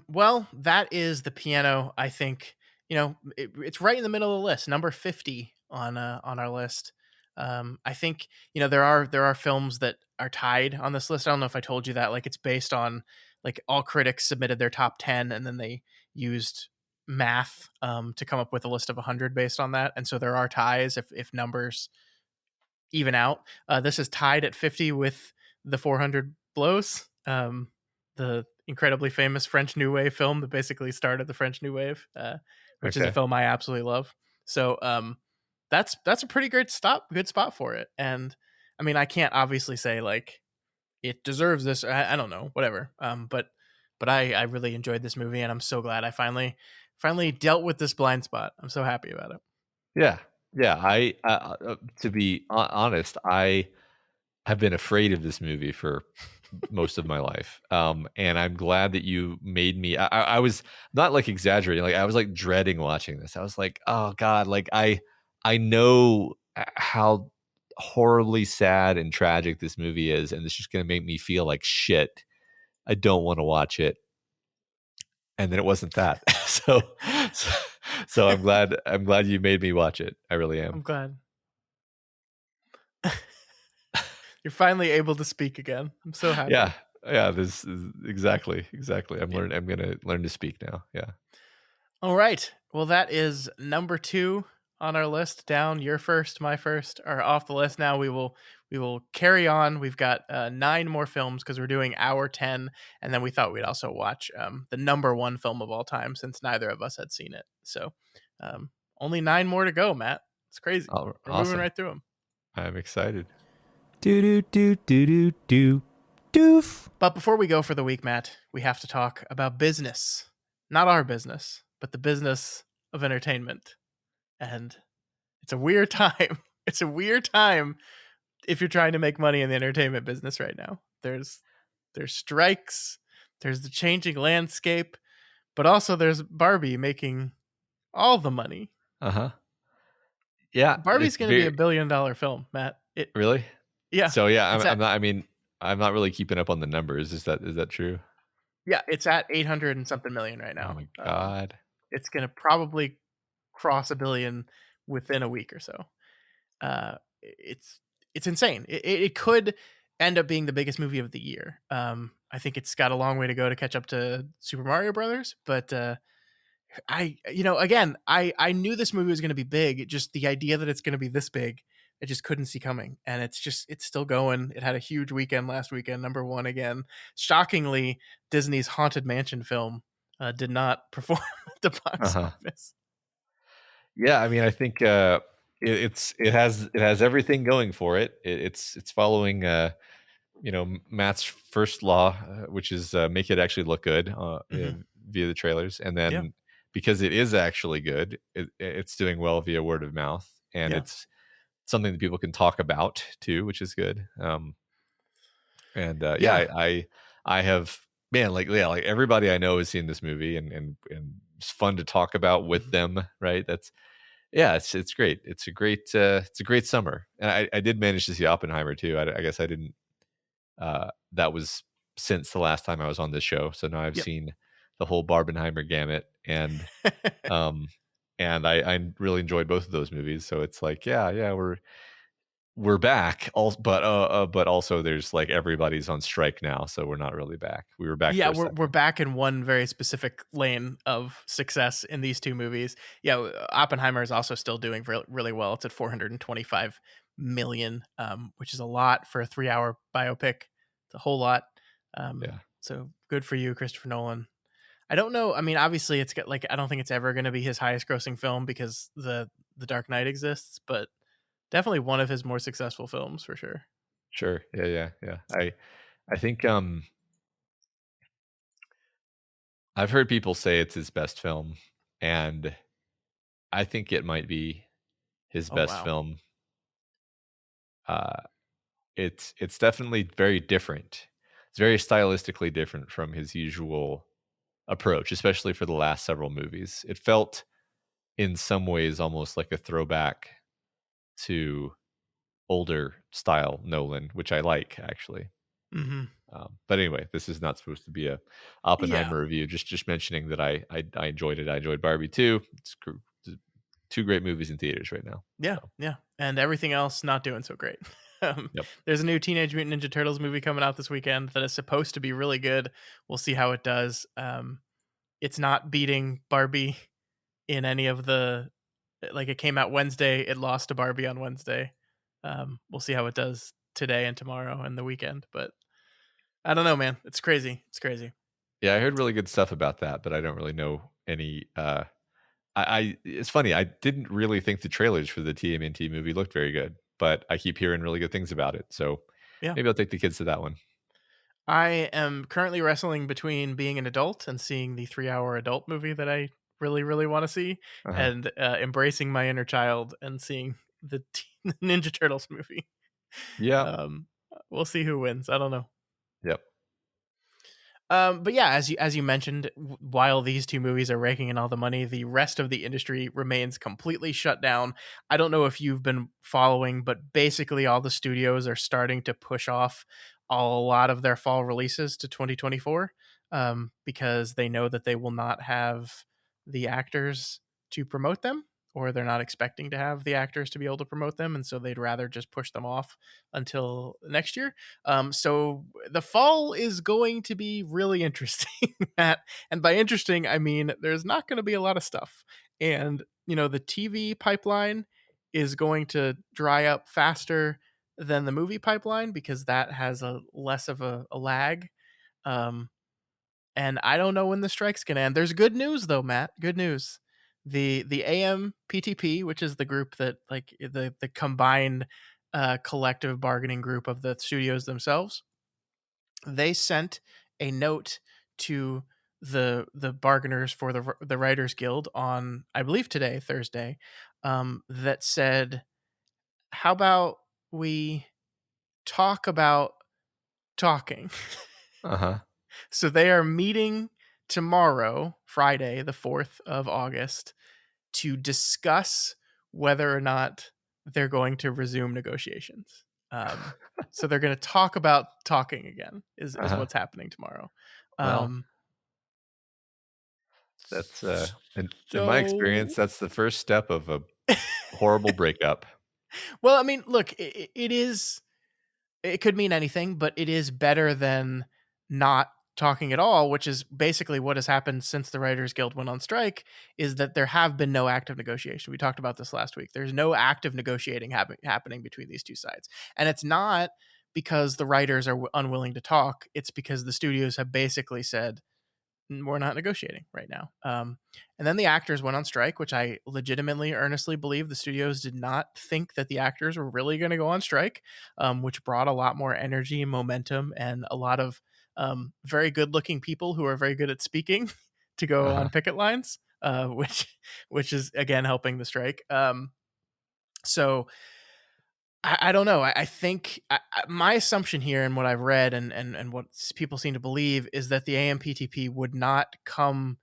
Well, that is The Piano. I think, it's right in the middle of the list, number 50 on our list. I think, there are films that are tied on this list. I don't know if I told you that. Like, it's based on, like, all critics submitted their top 10 and then they used math to come up with a list of 100 based on that. And so there are ties if numbers even out. This is tied at 50 with The 400 Blows, the incredibly famous French New Wave film that basically started the French New Wave, which is a Okay. film I absolutely love. So that's a pretty good spot for it. And I mean, I can't obviously say like it deserves this. I don't know, whatever. But I really enjoyed this movie, and I'm so glad I finally dealt with this blind spot. I'm so happy about it. Yeah. Yeah. To be honest, I have been afraid of this movie for most of my life. And I'm glad that you made me. I was not like exaggerating. Like, I was like dreading watching this. I was like, oh God, like I know how horribly sad and tragic this movie is, and it's just going to make me feel like shit. I don't want to watch it. And then it wasn't that. so, so, so I'm glad you made me watch it. I really I'm am. glad. You're finally able to speak again. I'm so happy. Yeah. Yeah. This is exactly. I'm I'm going to learn to speak now. Yeah. All right. Well, that is number 2 on our list. Down, your first, my first are off the list now. We will carry on. We've got 9 more films because we're doing hour 10, and then we thought we'd also watch the number 1 film of all time since neither of us had seen it. So only 9 more to go, Matt. It's crazy. Oh, We're awesome. moving right through them. I'm excited. Doof. But before we go for the week, Matt, we have to talk about business. Not our business, but the business of entertainment. And it's a weird time. It's a weird time if you're trying to make money in the entertainment business right now. There's strikes, there's the changing landscape, but also there's Barbie making all the money. Uh-huh. Yeah. Barbie's going to be $1 billion film, Matt. Really? Yeah. So yeah, I'm not really keeping up on the numbers. Is that true? Yeah, it's at 800 and something million right now. Oh my God. It's going to probably cross $1 billion within a week or so. It's insane. It could end up being the biggest movie of the year. I think it's got a long way to go to catch up to Super Mario Brothers, but I knew this movie was going to be big. Just the idea that it's going to be this big, I just couldn't see coming. And it's still going. It had a huge weekend last weekend, number 1 again. Shockingly, Disney's Haunted Mansion film did not perform at the box office. Yeah, I mean, I think it has everything going for it. It's following Matt's first law, which is make it actually look good via the trailers, and then because it is actually good, it's doing well via word of mouth, and it's something that people can talk about too, which is good. I have, man, like everybody I know has seen this movie, and it's fun to talk about with them, right? It's great. It's a great summer, and I did manage to see Oppenheimer too. I guess I didn't. That was since the last time I was on this show, so now I've seen the whole Barbenheimer gamut, and and I really enjoyed both of those movies. So it's like, we're back. But also there's like everybody's on strike now, so we're not really back. We were back. Yeah, we're back in one very specific lane of success in these 2 movies. Yeah, Oppenheimer is also still doing really well. It's at $425 million, which is a lot for a 3-hour biopic. It's a whole lot. Yeah. So good for you, Christopher Nolan. I don't know. I mean, obviously, it's got like I don't think it's ever going to be his highest grossing film because the Dark Knight exists, but definitely one of his more successful films for sure. Sure. Yeah. I think I've heard people say it's his best film, and I think it might be his Oh best wow. film. Uh, it's definitely very different. It's very stylistically different from his usual approach, especially for the last several movies. It felt in some ways almost like a throwback to older style Nolan, which I like actually. Mm-hmm. But anyway, this is not supposed to be a Yeah. Oppenheimer review. Just mentioning that I enjoyed it. I enjoyed Barbie too. It's two great movies in theaters right now. Yeah, So, yeah, and everything else not doing so great. yep. There's a new Teenage Mutant Ninja Turtles movie coming out this weekend that is supposed to be really good. We'll see how it does. It's not beating Barbie in any of the like it came out Wednesday. It lost to Barbie on Wednesday. We'll see how it does today and tomorrow and the weekend. But I don't know, man. It's crazy. It's crazy. Yeah, I heard really good stuff about that, but I don't really know any. I it's funny. I didn't really think the trailers for the TMNT movie looked very good, but I keep hearing really good things about it. So Yeah. maybe I'll take the kids to that one. I am currently wrestling between being an adult and seeing the 3-hour adult movie that I really, really want to see, Uh-huh. and embracing my inner child and seeing the Ninja Turtles movie. Yeah. Um, we'll see who wins. I don't know. Yep. But yeah, as you mentioned, while these two movies are raking in all the money, the rest of the industry remains completely shut down. I don't know if you've been following, but basically all the studios are starting to push off a lot of their fall releases to 2024, because they know that they will not have the actors to promote them, or they're not expecting to have the actors to be able to promote them, and so they'd rather just push them off until next year. So the fall is going to be really interesting, Matt. And by interesting, I mean there's not going to be a lot of stuff. And, the TV pipeline is going to dry up faster than the movie pipeline because that has a less of a lag. Um, and I don't know when the strike's going to end. There's good news though, Matt. Good news. The AMPTP, which is the group that like the combined collective bargaining group of the studios themselves, they sent a note to the bargainers for the Writers Guild on, I believe today, Thursday, that said, how about we talk about talking? Uh-huh. So they are meeting tomorrow, Friday, the 4th of August, to discuss whether or not they're going to resume negotiations. So they're going to talk about talking again is Uh-huh. what's happening tomorrow. Well, Um, that's in my so, experience, that's the first step of a horrible breakup. well, I mean, look, it is, it could mean anything, but it is better than not talking at all, which is basically what has happened since the Writers Guild went on strike, is that there have been no active negotiation. We talked about this last week. There's no active negotiating happening between these two sides. And it's not because the writers are unwilling to talk. It's because the studios have basically said, we're not negotiating right now. And then the actors went on strike, which I legitimately, earnestly believe the studios did not think that the actors were really going to go on strike, which brought a lot more energy and momentum and a lot of very good looking people who are very good at speaking to go Uh-huh. on picket lines, which is again helping the strike. So I don't know. I think my assumption here and what I've read and what people seem to believe is that the AMPTP would not come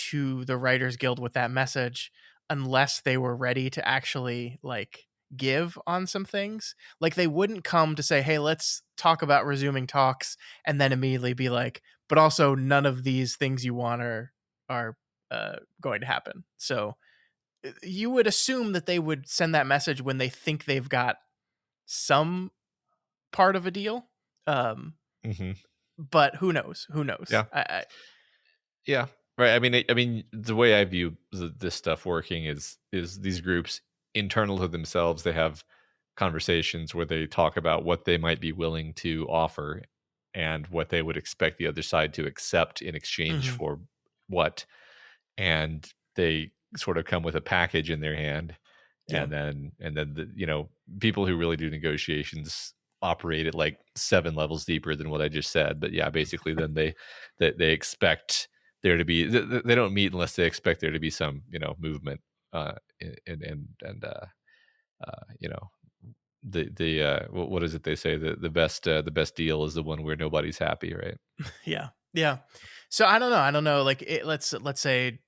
to the Writers Guild with that message unless they were ready to actually like give on some things. Like they wouldn't come to say, "Hey, let's talk about resuming talks," and then immediately be like, "But also none of these things you want are going to happen." So you would assume that they would send that message when they think they've got some part of a deal. Mm-hmm. But who knows? Who knows? Yeah. Yeah. Right. I mean, the way I view this stuff working is these groups internal to themselves. They have conversations where they talk about what they might be willing to offer and what they would expect the other side to accept in exchange Mhm. for what. And they sort of come with a package in their hand, Yeah. and then people who really do negotiations operate at like 7 levels deeper than what I just said. But yeah, basically then they expect there to be they don't meet unless they expect there to be some movement, and you know what is it they say, the best deal is the one where nobody's happy, right? Yeah. Yeah. So I don't know. Like let's say,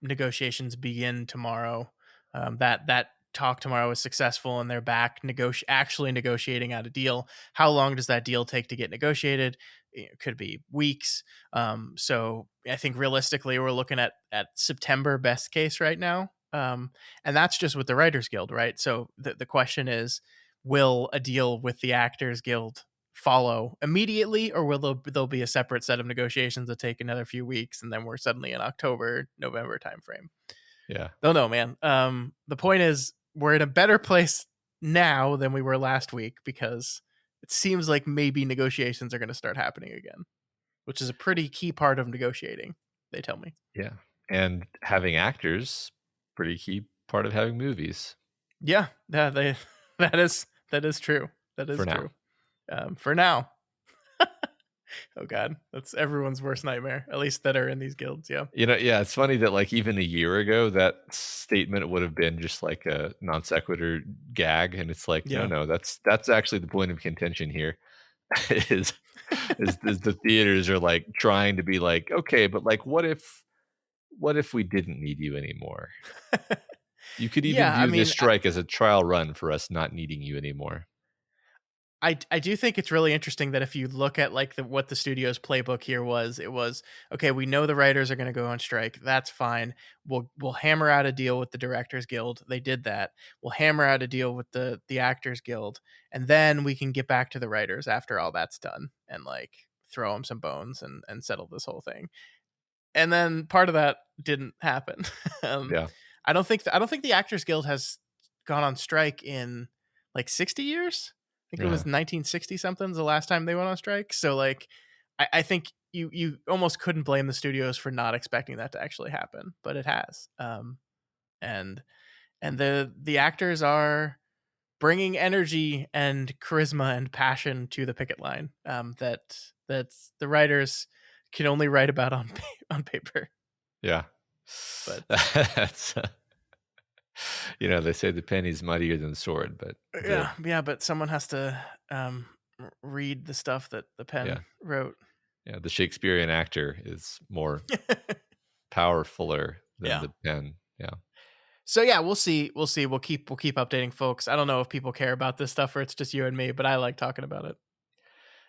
negotiations begin tomorrow. That talk tomorrow is successful and they're back actually negotiating out a deal. How long does that deal take to get negotiated? It could be weeks. So I think realistically we're looking at September best case right now. And that's just with the Writers Guild, right? So the question is, will a deal with the Actors Guild follow immediately, or will there'll be a separate set of negotiations that take another few weeks, and then we're suddenly in October, November timeframe? Yeah. Don't know, man. The point is, we're in a better place now than we were last week because it seems like maybe negotiations are going to start happening again, which is a pretty key part of negotiating, they tell me. Yeah. And having actors, pretty key part of having movies Yeah, they that is true. That is for now. true. For now. Oh God, that's everyone's worst nightmare. At least that are in these guilds. Yeah. Yeah, it's funny that like even a year ago, that statement would have been just like a non sequitur gag, and it's like, Yeah. no, that's actually the point of contention here. is is the theaters are like trying to be like, okay, but like, what if we didn't need you anymore? You could even Yeah. I view this mean, strike as a trial run for us not needing you anymore. I do think it's really interesting that if you look at like what the studio's playbook here was, it was, okay, we know the writers are going to go on strike. That's fine. We'll hammer out a deal with the Directors Guild. They did that. We'll hammer out a deal with the Actors Guild, and then we can get back to the writers after all that's done and like throw them some bones and settle this whole thing. And then part of that didn't happen. Yeah. I don't think the Actors Guild has gone on strike in like 60 years. I think it was Yeah. 1960 something the last time they went on strike. So like, I think you almost couldn't blame the studios for not expecting that to actually happen, but it has. And the actors are bringing energy and charisma and passion to the picket line. That's the writers can only write about on paper. Yeah. But that's they say the penny's mightier than the sword, but yeah, but someone has to read the stuff that the pen wrote. Yeah, the Shakespearean actor is more powerfuler than Yeah. the pen. Yeah. So yeah, we'll see. We'll keep updating folks. I don't know if people care about this stuff or it's just you and me, but I like talking about it.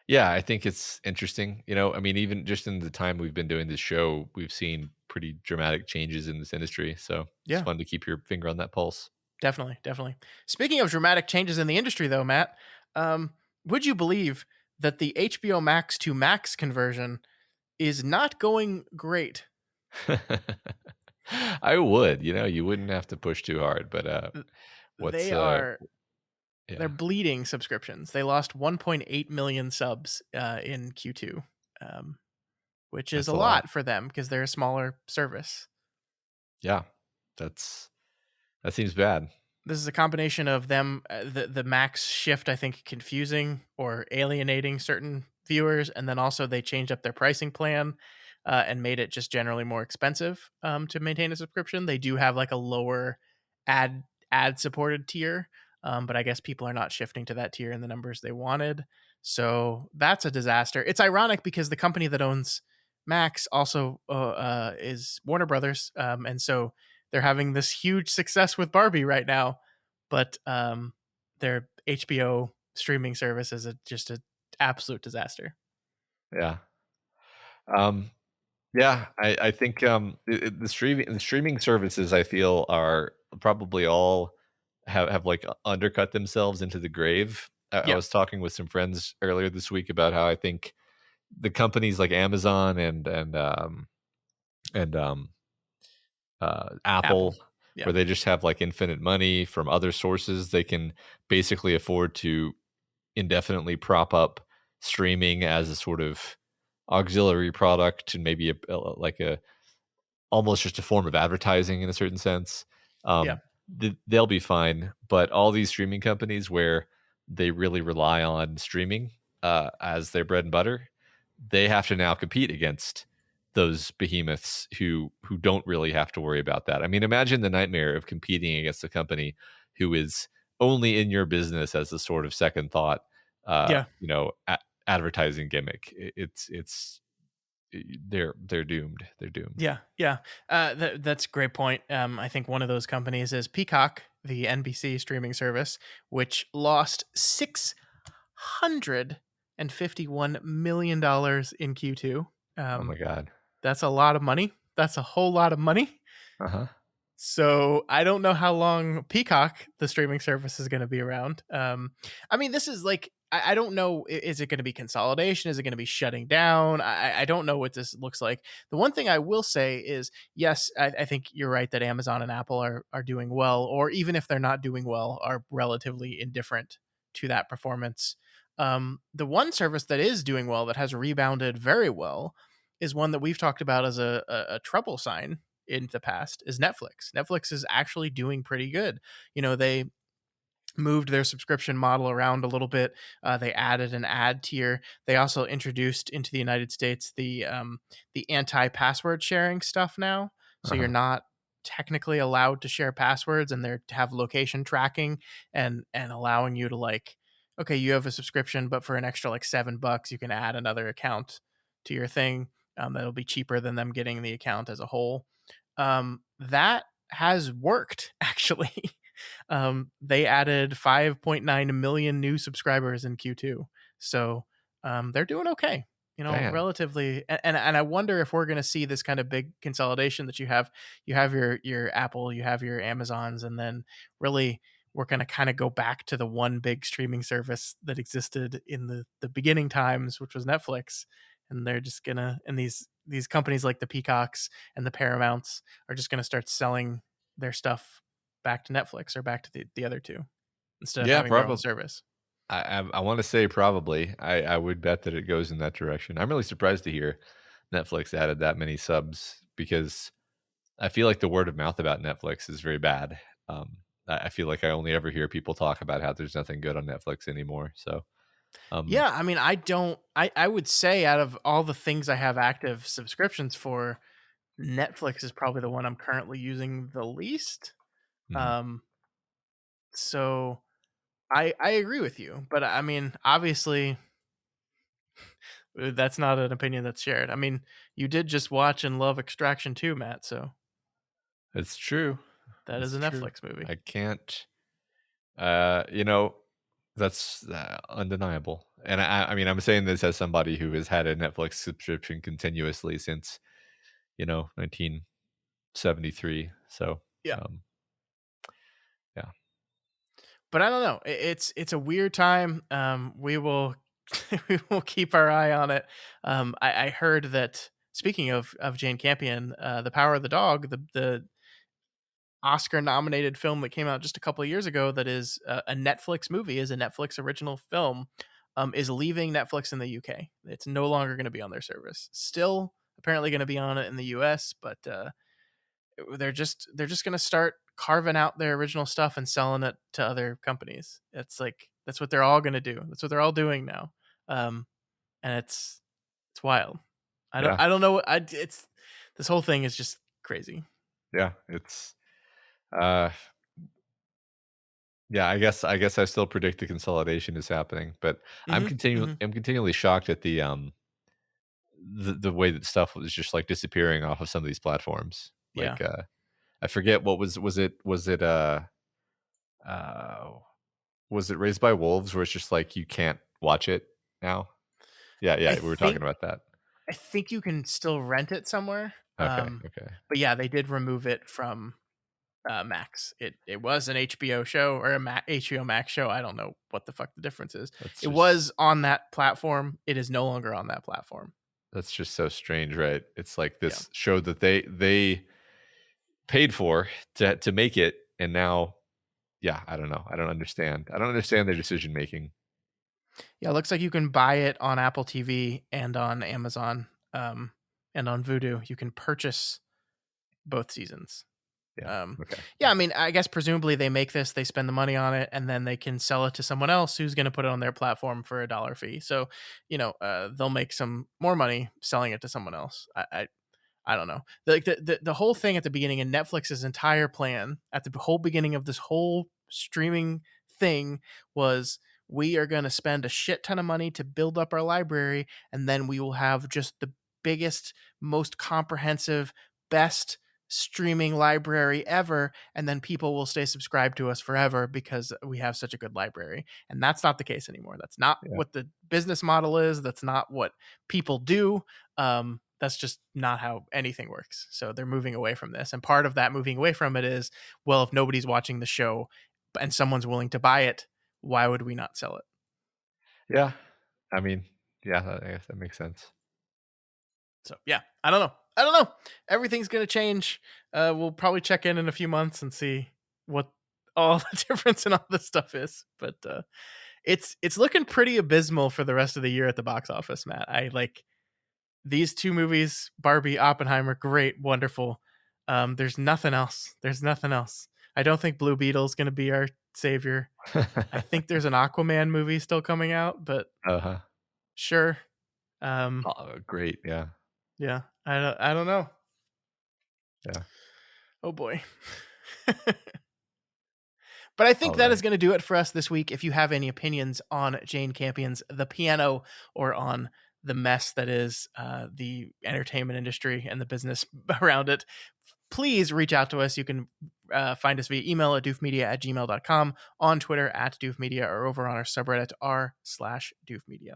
Yeah, I think it's interesting. I mean, even just in the time we've been doing this show, we've seen pretty dramatic changes in this industry. So Yeah. it's fun to keep your finger on that pulse. Definitely. Speaking of dramatic changes in the industry, though, Matt, would you believe that the HBO Max to Max conversion is not going great? I would. You wouldn't have to push too hard, but they're bleeding subscriptions. They lost 1.8 million subs in Q2, which is That's a lot for them because they're a smaller service. Yeah, that seems bad. This is a combination of them, the Max shift, I think, confusing or alienating certain viewers, and then also they changed up their pricing plan and made it just generally more expensive to maintain a subscription. They do have like a lower ad supported tier, but I guess people are not shifting to that tier in the numbers they wanted. So that's a disaster. It's ironic because the company that owns Max also is Warner Brothers, and so they're having this huge success with Barbie right now, but their HBO streaming service is just an absolute disaster. Yeah. Yeah, I think the streaming services, I feel, are probably all have like undercut themselves into the grave. I was talking with some friends earlier this week about how I think the companies like Amazon and Apple Yeah. where they just have like infinite money from other sources. They can basically afford to indefinitely prop up streaming as a sort of auxiliary product and maybe like a almost just a form of advertising in a certain sense. Yeah. Um, they'll be fine. But all these streaming companies where they really rely on streaming as their bread and butter, they have to now compete against those behemoths who don't really have to worry about that. I mean, imagine the nightmare of competing against a company who is only in your business as a sort of second thought, Yeah. advertising gimmick. They're doomed. They're doomed. Yeah, yeah, that's a great point. I think one of those companies is Peacock, the NBC streaming service, which lost $651 million in Q2. Oh my god. That's a lot of money. That's a whole lot of money. Uh-huh. So I don't know how long Peacock, the streaming service, is going to be around. I mean, this is like I don't know. Is it going to be consolidation? Is it going to be shutting down? I don't know what this looks like. The one thing I will say is, yes, I think you're right that Amazon and Apple are doing well, or even if they're not doing well, are relatively indifferent to that performance. The one service that is doing well, that has rebounded very well, is one that we've talked about as a trouble sign in the past, is Netflix. Netflix is actually doing pretty good. They moved their subscription model around a little bit. They added an ad tier. They also introduced into the United States the anti-password sharing stuff now. So you're not technically allowed to share passwords, and they have location tracking and allowing you to, like, okay, you have a subscription, but for an extra like $7, you can add another account to your thing. That'll be cheaper than them getting the account as a whole. That has worked, actually. They added 5.9 million new subscribers in Q2. So they're doing okay, Damn. relatively. And I wonder if we're going to see this kind of big consolidation that you have your Apple, you have your Amazons, and then really we're going to kind of go back to the one big streaming service that existed in the beginning times, which was Netflix. And they're just gonna, and these companies like the Peacocks and the Paramounts are just gonna start selling their stuff back to Netflix or back to the other two instead of having their own Probably. service. I want to say probably. I would bet that it goes in that direction. I'm really surprised to hear Netflix added that many subs, because I feel like the word of mouth about Netflix is very bad. I feel like I only ever hear people talk about how there's nothing good on Netflix anymore. So Yeah, I mean, I would say out of all the things I have active subscriptions for, Netflix is probably the one I'm currently using the least. Mhm. So I agree with you, but I mean, obviously that's not an opinion that's shared. I mean, you did just watch and love Extraction 2, Matt, so It's true. that is It's a true. Netflix movie. I can't. That's undeniable. And I mean, I'm saying this as somebody who has had a Netflix subscription continuously since 1973. So Yeah. yeah. But I don't know. It's a weird time. We will we will keep our eye on it. I heard that, speaking of Jane Campion, The Power of the Dog, the Oscar nominated film that came out just a couple of years ago, that is a Netflix movie, is a Netflix original film, is leaving Netflix in the UK. It's no longer going to be on their service. Still apparently going to be on it in the US, but they're just going to start carving out their original stuff and selling it to other companies. It's like that's what they're all going to do. That's what they're all doing now. And it's wild. I don't know. It's this whole thing is just crazy. Yeah, it's yeah, I guess I still predict the consolidation is happening, but I'm continually shocked at the way that stuff was just like disappearing off of some of these platforms. Yeah. Like I forget what was it was it Raised by Wolves, where it's just like you can't watch it now? Yeah, we were talking about that. I think you can still rent it somewhere. Okay. But yeah, they did remove it from Max. It was an HBO show or a HBO Max show. I don't know what the fuck the difference is. It was on that platform. It is no longer on that platform. That's just so strange, right? It's like this show that they paid for to make it, and now, yeah, I don't know. I don't understand. I don't understand their decision making. Yeah, it looks like you can buy it on Apple TV and on Amazon, and on Vudu. You can purchase both seasons. Yeah. Okay. Yeah, I mean, I guess presumably they make this, they spend the money on it, and then they can sell it to someone else who's going to put it on their platform for $1 fee. So, they'll make some more money selling it to someone else. I don't know. The whole thing at the beginning of Netflix's entire plan at the whole beginning of this whole streaming thing was, we are going to spend a shit ton of money to build up our library, and then we will have just the biggest, most comprehensive, best streaming library ever, and then people will stay subscribed to us forever because we have such a good library. And that's not the case anymore. That's not what the business model is. That's not what people do. That's just not how anything works. So they're moving away from this. And part of that moving away from it is, well, if nobody's watching the show and someone's willing to buy it, why would we not sell it? Yeah. I mean, yeah, I guess that makes sense. So yeah, I don't know. Everything's going to change. We'll probably check in a few months and see what all the difference in all this stuff is. But it's looking pretty abysmal for the rest of the year at the box office, Matt. I like these two movies, Barbie, Oppenheimer, great, wonderful. There's nothing else. I don't think Blue Beetle's going to be our savior. I think there's an Aquaman movie still coming out, but sure. Great. Yeah. Yeah. I don't know. Yeah. Oh boy. But I think that is going to do it for us this week. If you have any opinions on Jane Campion's The Piano, or on the mess that is the entertainment industry and the business around it, please reach out to us. You can find us via email at doofmedia@gmail.com, on Twitter @doofmedia, or over on our subreddit r/doofmedia.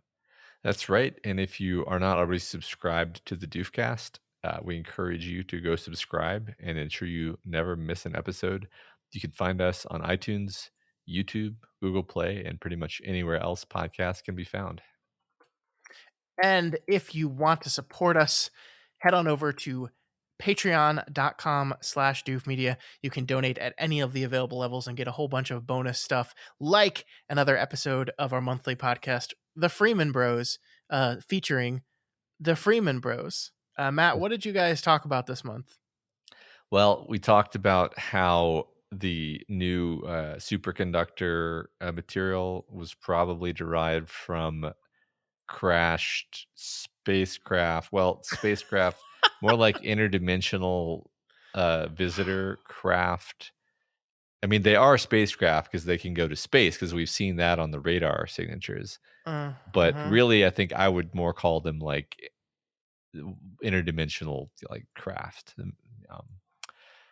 That's right. And if you are not already subscribed to the Doofcast, we encourage you to go subscribe and ensure you never miss an episode. You can find us on iTunes, YouTube, Google Play, and pretty much anywhere else podcasts can be found. And if you want to support us, head on over to patreon.com/doofmedia. You can donate at any of the available levels and get a whole bunch of bonus stuff, like another episode of our monthly podcast, The Freeman Bros, featuring the Freeman Bros. Matt, what did you guys talk about this month? Well, we talked about how the new superconductor material was probably derived from crashed spacecraft. Well, spacecraft, more like interdimensional visitor craft. I mean, they are spacecraft because they can go to space, because we've seen that on the radar signatures. But really, I think I would more call them like interdimensional, like craft.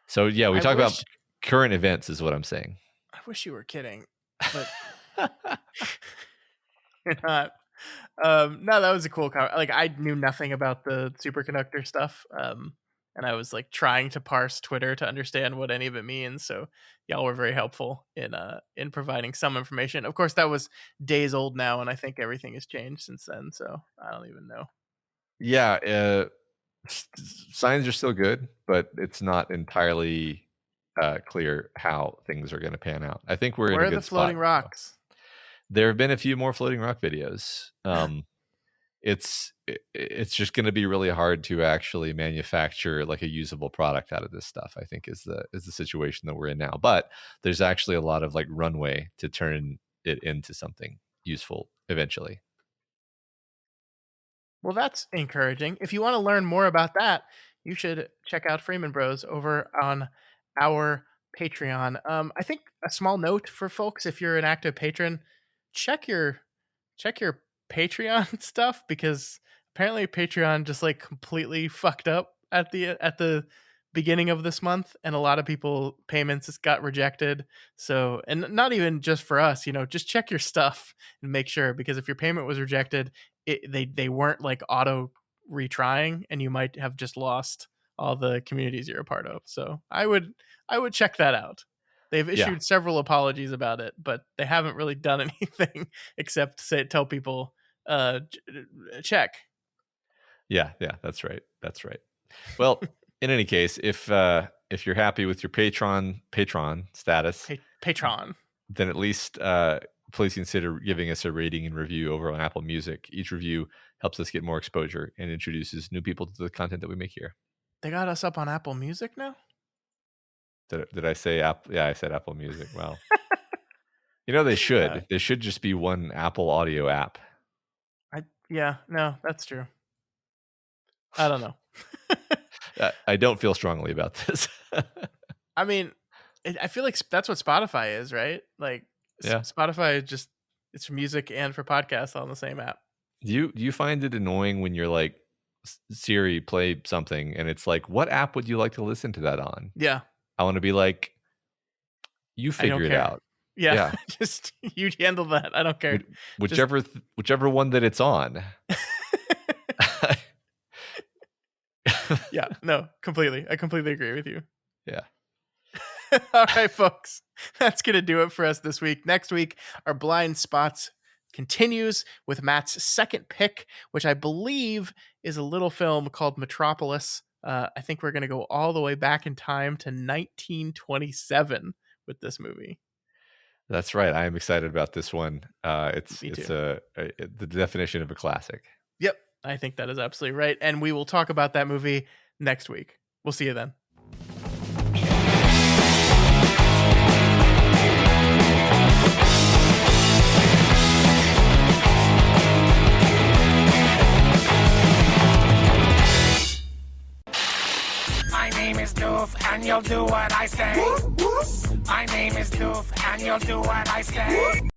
So yeah, we talk about current events is what I'm saying. I wish you were kidding, but you're not. No, that was a cool comment. Like, I knew nothing about the superconductor stuff, and I was like trying to parse Twitter to understand what any of it means. So y'all were very helpful in providing some information. Of course, that was days old now, and I think everything has changed since then. So I don't even know. Yeah, signs are still good, but it's not entirely clear how things are going to pan out. I think we're in a good spot. Where are the floating rocks? There have been a few more floating rock videos. It's just going to be really hard to actually manufacture like a usable product out of this stuff, I think, is the situation that we're in now. But there's actually a lot of like runway to turn it into something useful eventually. Well, that's encouraging. If you want to learn more about that, you should check out Freeman Bros over on our Patreon. I think a small note for folks: if you're an active patron, check your Patreon stuff, because apparently Patreon just like completely fucked up at the beginning of this month, and a lot of people payments just got rejected. So, and not even just for us, just check your stuff and make sure, because if your payment was rejected, they weren't like auto retrying, and you might have just lost all the communities you're a part of. So I would check that out. They've issued several apologies about it, but they haven't really done anything except tell people check. Yeah, that's right. Well, in any case, if if you're happy with your patron status, Patron. then at least please consider giving us a rating and review over on Apple Music. Each review helps us get more exposure and introduces new people to the content that we make here. They got us up on Apple Music now? Did I say Apple? Yeah, I said Apple Music. Wow. They should. They should just be one Apple Audio app. No, that's true. I don't know. I don't feel strongly about this. I mean, I feel like that's what Spotify is, right? Like, yeah. Spotify just, it's for music and for podcasts all in the same app. Do you find it annoying when you're like, Siri, play something, and it's like, what app would you like to listen to that on? Yeah. I want to be like, you figure it out. Yeah. Just you handle that. I don't care. Whichever one that it's on. Yeah, no, completely. I completely agree with you. Yeah. All right, folks. That's going to do it for us this week. Next week, our blind spots continues with Matt's second pick, which I believe is a little film called Metropolis. I think we're going to go all the way back in time to 1927 with this movie. That's right. I am excited about this one. It's Me too. The definition of a classic. Yep. I think that is absolutely right. And we will talk about that movie next week. We'll see you then. My name is Doof, and you'll do what I say. My name is Doof, and you'll do what I say.